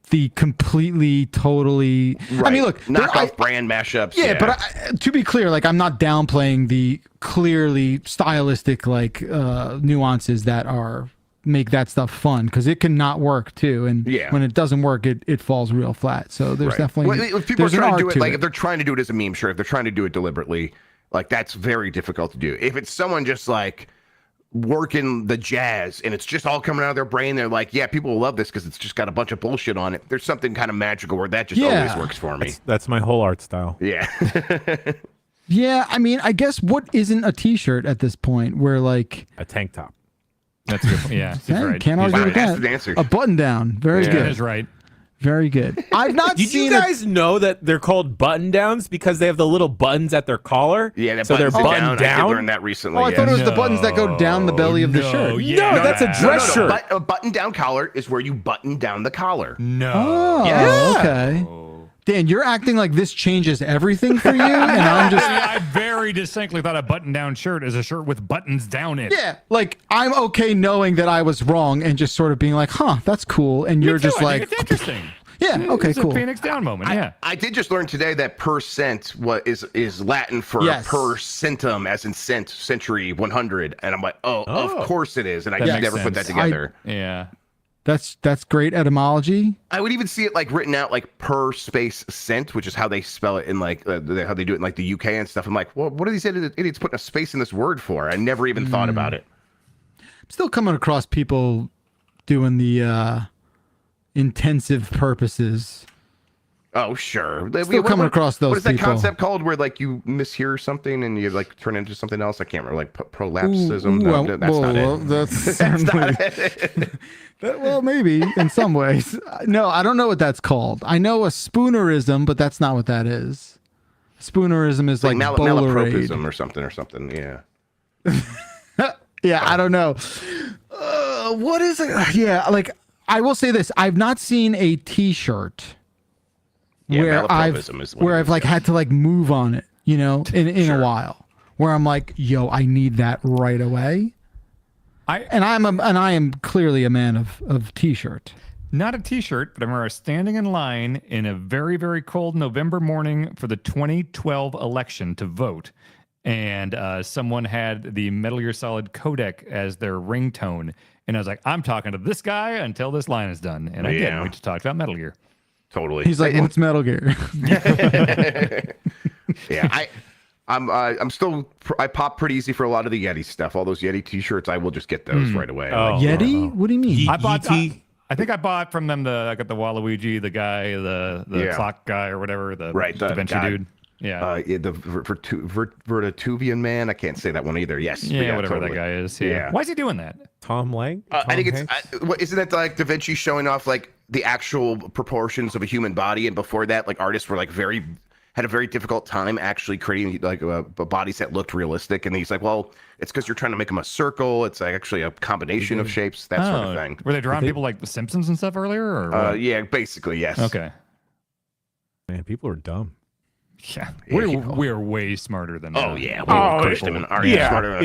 the completely, totally. Right. I mean, look, knockoff brand mashups. Yeah, but to be clear, like I'm not downplaying the clearly stylistic like nuances that make that stuff fun, because it can not work too, and when it doesn't work, it falls real flat. So there's definitely if people are trying to do it, like if they're trying to do it as a meme, sure. If they're trying to do it deliberately, like that's very difficult to do. If it's someone just like working the jazz and it's just all coming out of their brain, they're like, yeah, people will love this because it's just got a bunch of bullshit on it. There's something kind of magical where that just always works for me. That's my whole art style. Yeah. Yeah, I mean, I guess what isn't a t-shirt at this point where like a tank top. That's good. Yeah, right. Can't argue with that. A button down. Very good. That is right. Very good. I've not Did seen you guys know that they're called button downs because they have the little buttons at their collar? Yeah, so they're buttoned down. I did learn that recently. Oh, I thought it was the buttons that go down the belly of the shirt. No, that's a dress shirt. A button down collar is where you button down the collar. No. Oh, okay. Dan, you're acting like this changes everything for you, and I'm just. I very distinctly thought a button-down shirt is a shirt with buttons down it. Yeah, like I'm okay knowing that I was wrong and just sort of being like, "Huh, that's cool," and you're just like, "It's interesting." Yeah, okay, it's cool. A Phoenix Down moment. Yeah, I did just learn today that per cent is Latin for per centum, as in cent, century, 100, and I'm like, of course it is, and I just never put that together. Yeah. That's great etymology. I would even see it like written out like per space cent, which is how they spell it in like how they do it in like the UK and stuff. I'm like, well, what are these idiots putting a space in this word for? I never even thought about it. I'm still coming across people doing the intensive purposes. Oh, sure. Still coming across those What is that people. concept called where like you mishear something and you like turn into something else? I can't remember. Like prolapsism. That's not it. Well, maybe in some ways. No, I don't know what that's called. I know a spoonerism, but that's not what that is. Spoonerism is like bowlerade or something. Yeah. Yeah, I don't know. What is it? Yeah, like I will say this: I've not seen a T-shirt where I've like had to like move on it, you know, in a while. Where I'm like, yo, I need that right away. I am clearly a man of T-shirt. Not a T-shirt, but I remember standing in line in a very, very cold November morning for the 2012 election to vote, and someone had the Metal Gear Solid codec as their ringtone, and I was like, I'm talking to this guy until this line is done, and I did. We just talked about Metal Gear. Totally. He's like, what's Metal Gear? Yeah, I'm still I pop pretty easy for a lot of the Yeti stuff. All those Yeti T-shirts, I will just get those right away. Yeti? What do you mean? I think I bought from them I got the Waluigi, the guy, the clock guy or whatever, the Da Vinci dude. Yeah. The Vertuvian man. I can't say that one either. Yes. Yeah, whatever that guy is. Yeah. Why is he doing that? Tom Lang? I think isn't that like Da Vinci showing off like the actual proportions of a human body, and before that, like artists were like had a very difficult time actually creating like bodies that looked realistic, and he's like, well, it's because you're trying to make them a circle. It's like actually a combination of shapes, that sort of thing. Were they drawing people like the Simpsons and stuff earlier? Or what? Yeah, basically, yes. Okay. Man, people are dumb. Yeah, we're way smarter than that. Oh yeah, we're smarter than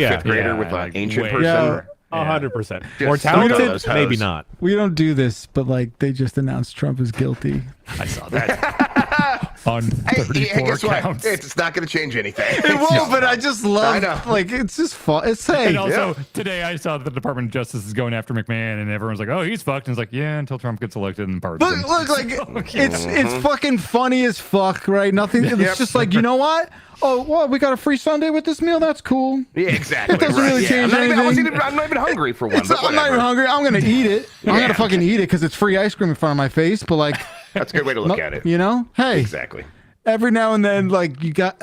a fifth grader with an ancient person. Yeah. 100%. More talented? Maybe not. We don't do this, but like they just announced Trump is guilty. I saw that. on 34 guess what? counts. It's not going to change anything. It won't, but I just love, like, it's just fun. It's hey, And also, today I saw that the Department of Justice is going after McMahon, and everyone's like, "Oh, he's fucked." And it's like, "Yeah, until Trump gets elected and pardons him." Look, like it's fucking funny as fuck, right? Nothing. It's just like, you know what? Oh, well, we got a free Sunday with this meal. That's cool. Yeah, exactly. It doesn't really change anything. I'm not even hungry for one. I'm not even hungry. I'm gonna eat it. I'm gonna fucking eat it because it's free ice cream in front of my face. But like, that's a good way to look at it. You know? Hey, exactly. Every now and then, like you got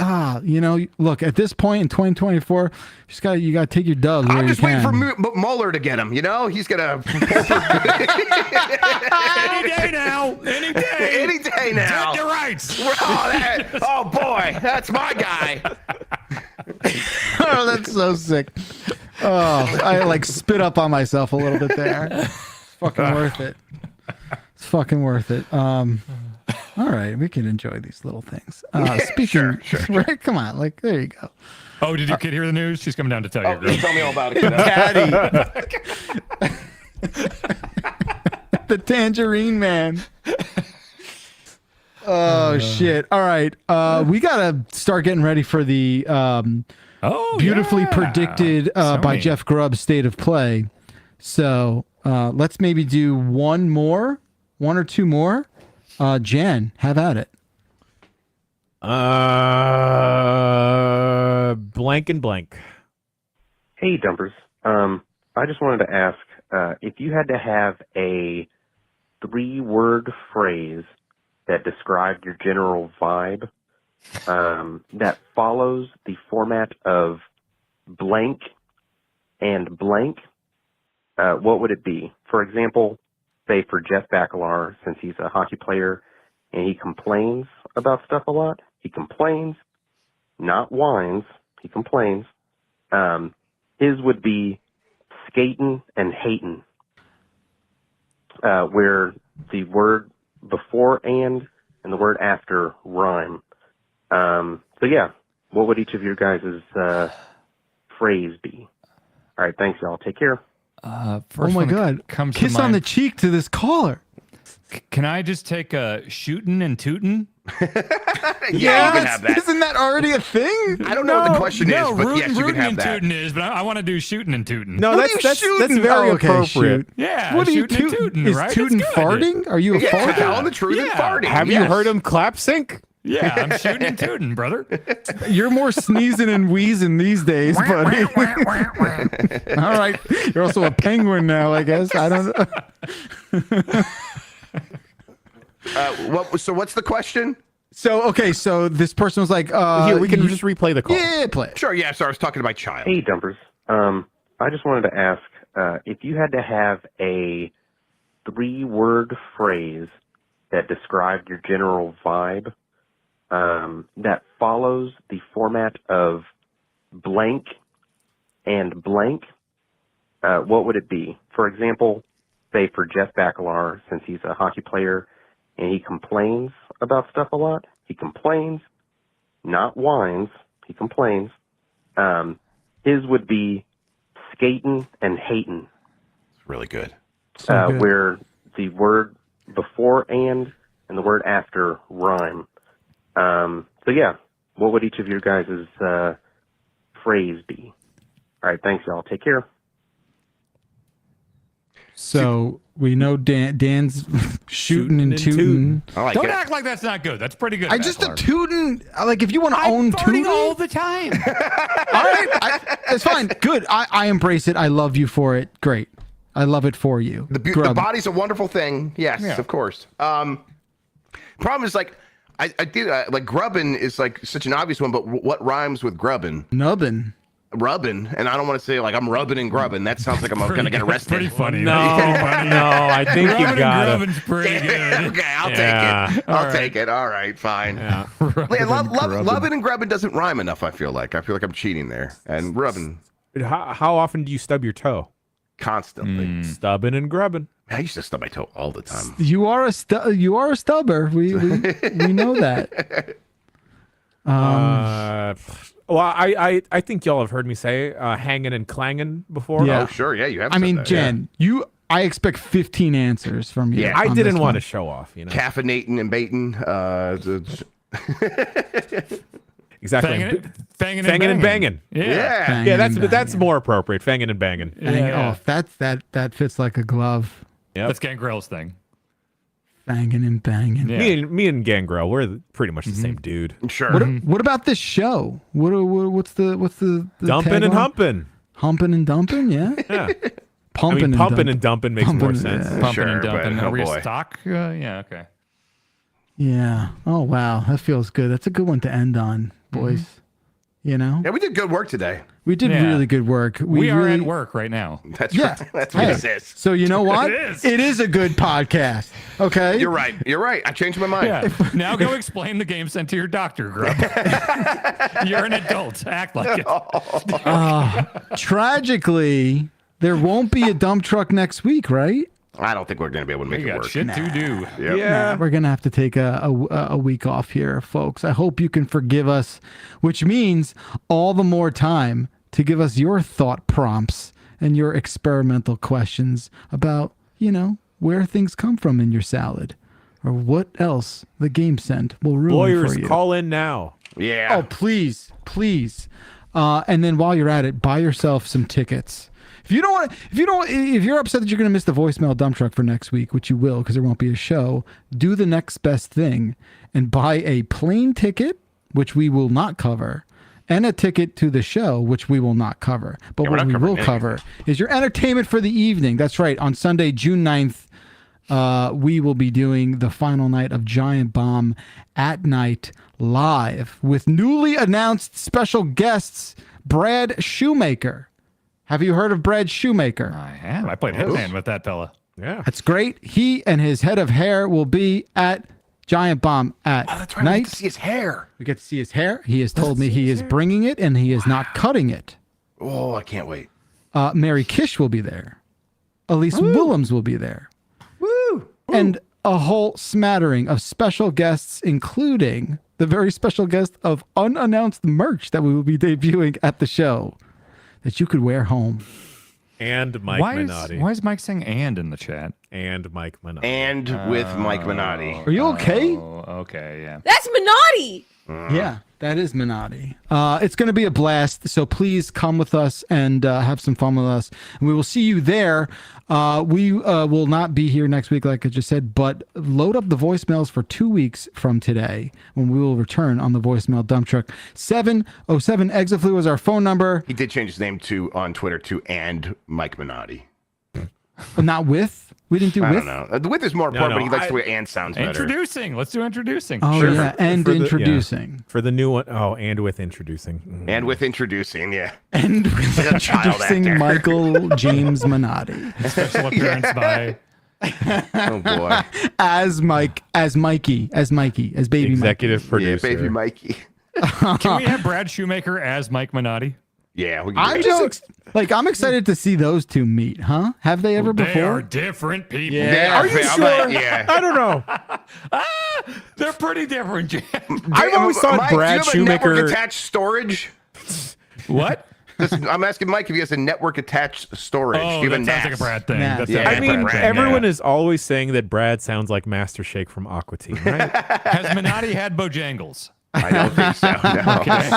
look, at this point in 2024, you gotta take your dubs. I'm just waiting for Mueller to get him. You know, he's gonna any day now, any day now. Dead to rights. Oh boy, that's my guy. Oh, that's so sick. Oh, I like spit up on myself a little bit there. It's fucking worth it. It's fucking worth it. All right, we can enjoy these little things. Speaking, sure. Right? Come on, like there you go. Oh, did your kid hear the news? She's coming down to tell you. Oh, tell me all about it, kiddo. Daddy. The Tangerine Man. Oh shit! All right, we gotta start getting ready for the beautifully predicted by Jeff Grubb State of Play. So let's maybe do one or two more. Jan, have at it. Blank and blank. Hey, Dumpers. I just wanted to ask if you had to have a 3-word phrase that described your general vibe that follows the format of blank and blank, what would it be? For example, say for Jeff Bakalar, since he's a hockey player and he complains about stuff a lot. He complains, not whines. He complains. His would be skating and hating, where the word before and the word after rhyme. So yeah, what would each of your guys' phrase be? All right, thanks, y'all. Take care. Oh my God! Kiss on the cheek to this caller. Can I just take a shootin' and tootin'? Yeah, you can have that. Isn't that already a thing? I don't know what the question is, but rootin', yes, you can rootin' have and that. tootin' is, but I want to do shootin' and tootin'. No, that's very appropriate. Shoot. Yeah, What are you shootin' and tootin'? tootin', Is right? tootin' That's good. farting? Are you a farter? Telling the truth and farting. Have you heard him clap sync? Yeah, I'm shooting and tooting, brother. You're more sneezing and wheezing these days, buddy. All right. You're also a penguin now, I guess. I don't know. So what's the question? So this person was like, Here, we can just replay the call. Yeah, play it. Sure, yeah, sorry, I was talking to my child. Hey, Dumpers. I just wanted to ask if you had to have a 3-word phrase that described your general vibe that follows the format of blank and blank, what would it be? For example, say for Jeff Bakalar, since he's a hockey player and he complains about stuff a lot. He complains, not whines. He complains. His would be skating and hating. It's really good. Where the word before and the word after rhyme. So yeah, what would each of your guys' phrase be? All right, thanks, y'all. Take care. So we know Dan's shooting and tooting. Don't act like that's not good. That's pretty good. I just a tooting. Like if you want to own tooting all the time. All right, it's fine. Good. I embrace it. I love you for it. Great. I love it for you. The body's a wonderful thing. Yes, of course. Problem is like I do like grubbin is like such an obvious one, but what rhymes with grubbin? Nubbin. Rubbing, and I don't want to say like I'm rubbing and grubbing. That sounds like I'm going to get arrested. Pretty funny. No, I think you got it. Grubbin's pretty good. Okay, I'll take it. I'll take it. All right, fine. Yeah. Loving and grubbing doesn't rhyme enough. I feel like I'm cheating there. And rubbing. How often do you stub your toe? Constantly. Stubbing and grubbing. I used to stub my toe all the time. You are a stubber. We know that. Well, I think y'all have heard me say hanging and clanging before. Yeah. Oh, sure. Yeah, you have. I mean, that, Jen, I expect 15 answers from you. Yeah. I didn't want to show off, you know. Caffeinating and baiting. Exactly. Fanging and banging. Yeah. Yeah, that's more appropriate. Fanging and banging. Oh, that fits like a glove. Yep. That's Gangrel's thing. Banging and banging. Yeah. Me and Gangrel, we're pretty much the same dude. Sure. What about this show? What's the Dumping and tagline? humping. Humping and dumping, yeah. Yeah. Pumping and dumping makes more sense. Pumping and dumping. but, Are we boy. a stock? Yeah, okay. Yeah. Oh wow, that feels good. That's a good one to end on, boys. You know, Yeah, we did good work today. we did Yeah. really good work. We are really, at work right now. That's Yeah. right. That's what Hey, it is. so you know what? It is. a good podcast. Okay. You're right. You're right. I changed my mind. Yeah. Now go explain the game sent to your doctor, Grub. You're an adult. Act like it. Tragically, there won't be a dump truck next week, right? I don't think we're going to be able to make You it got work. shit to do. Yep. Yeah. We're gonna have to take a week off here, folks. I hope you can forgive us, which means all the more time to give us your thought prompts and your experimental questions about, where things come from in your salad, or what else the game sent will ruin Lawyers, for you. call in now. Yeah. Oh, please. And then while you're at it, buy yourself some tickets. If you're upset that you're going to miss the voicemail dump truck for next week, which you will because there won't be a show, do the next best thing and buy a plane ticket, which we will not cover, and a ticket to the show, which we will not cover. But what we will cover is your entertainment for the evening. That's right. On Sunday, June 9th, we will be doing the final night of Giant Bomb at night live with newly announced special guests, Brad Shoemaker. Have you heard of Brad Shoemaker? I have. I played Hitman with that fella. Yeah. That's great. He and his head of hair will be at Giant Bomb at That's right. night. We get to see his hair. We get to see his hair. He has told me he is bringing it and he is not cutting it. Oh, I can't wait. Mary Kish will be there. Elise Willems will be there. Woo! And a whole smattering of special guests, including the very special guest of unannounced merch that we will be debuting at the show that you could wear home. And Mike Minotti. Why is Mike saying "and" in the chat? And Mike Minotti. And with Mike Minotti. Are you okay? Oh, okay, yeah. That's Minotti. Yeah, that is Minotti. It's going to be a blast, so please come with us and have some fun with us. And we will see you there. We will not be here next week, like I just said, but load up the voicemails for 2 weeks from today when we will return on the voicemail dump truck. 707 Exaflu is our phone number. He did change his name on Twitter to and Mike Minotti. Not with? We didn't do I with? don't know. The with is more important, but he likes the way and sounds better. Introducing. Let's do introducing. Oh, Sure. yeah, and For the- introducing. For the new one. Oh, and with introducing. And with introducing, yeah. And with Like a child introducing actor. Michael James Minotti. Special appearance by. Oh, boy. As Mikey, as baby Executive producer. Yeah, baby Mikey. Can we have Brad Shoemaker as Mike Minotti? Yeah, we can I'm do just I'm excited to see those two meet, huh? Have they ever They before? are different people. Yeah. Are you sure? Yeah. I don't know. They're pretty different, Jam. I've always thought Mike, Brad do you have a Shoemaker. network attached storage? What? I'm asking Mike if he has a network attached storage. Oh, do you have that a sounds like a NAS? Brad thing. Nah. That Yeah, sounds I like a mean, Brad thing, everyone yeah. is always saying that Brad sounds like Master Shake from Aqua Teen, right? Has Minotti had Bojangles? I don't think so. No. Okay.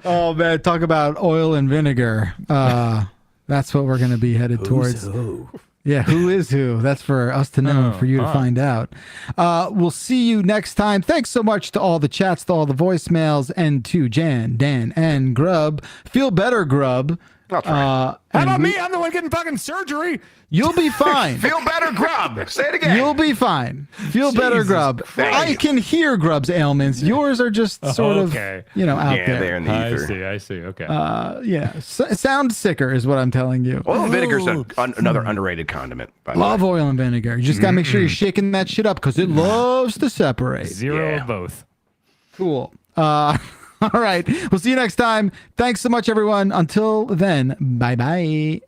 Oh man, talk about oil and vinegar. That's what we're gonna be headed towards. Who? Yeah, who is who? That's for us to know and for you to find out. We'll see you next time. Thanks so much to all the chats, to all the voicemails, and to Jan, Dan, and Grub. Feel better, Grub. I'll try. How about me? I'm the one getting fucking surgery. You'll be fine. Feel better, Grub. Say it again. You'll be fine. Feel better, Jesus Grub. Christ. I can hear Grub's ailments. Yours are just sort Okay. of, out yeah, there. they're in the I ether. see. Okay. Sound sicker is what I'm telling you. Oil and vinegar is another underrated condiment. By the Love way. oil and vinegar. You just got to make sure you're shaking that shit up because it loves to separate. Zero yeah. of both. Cool. All right. We'll see you next time. Thanks so much, everyone. Until then, bye-bye.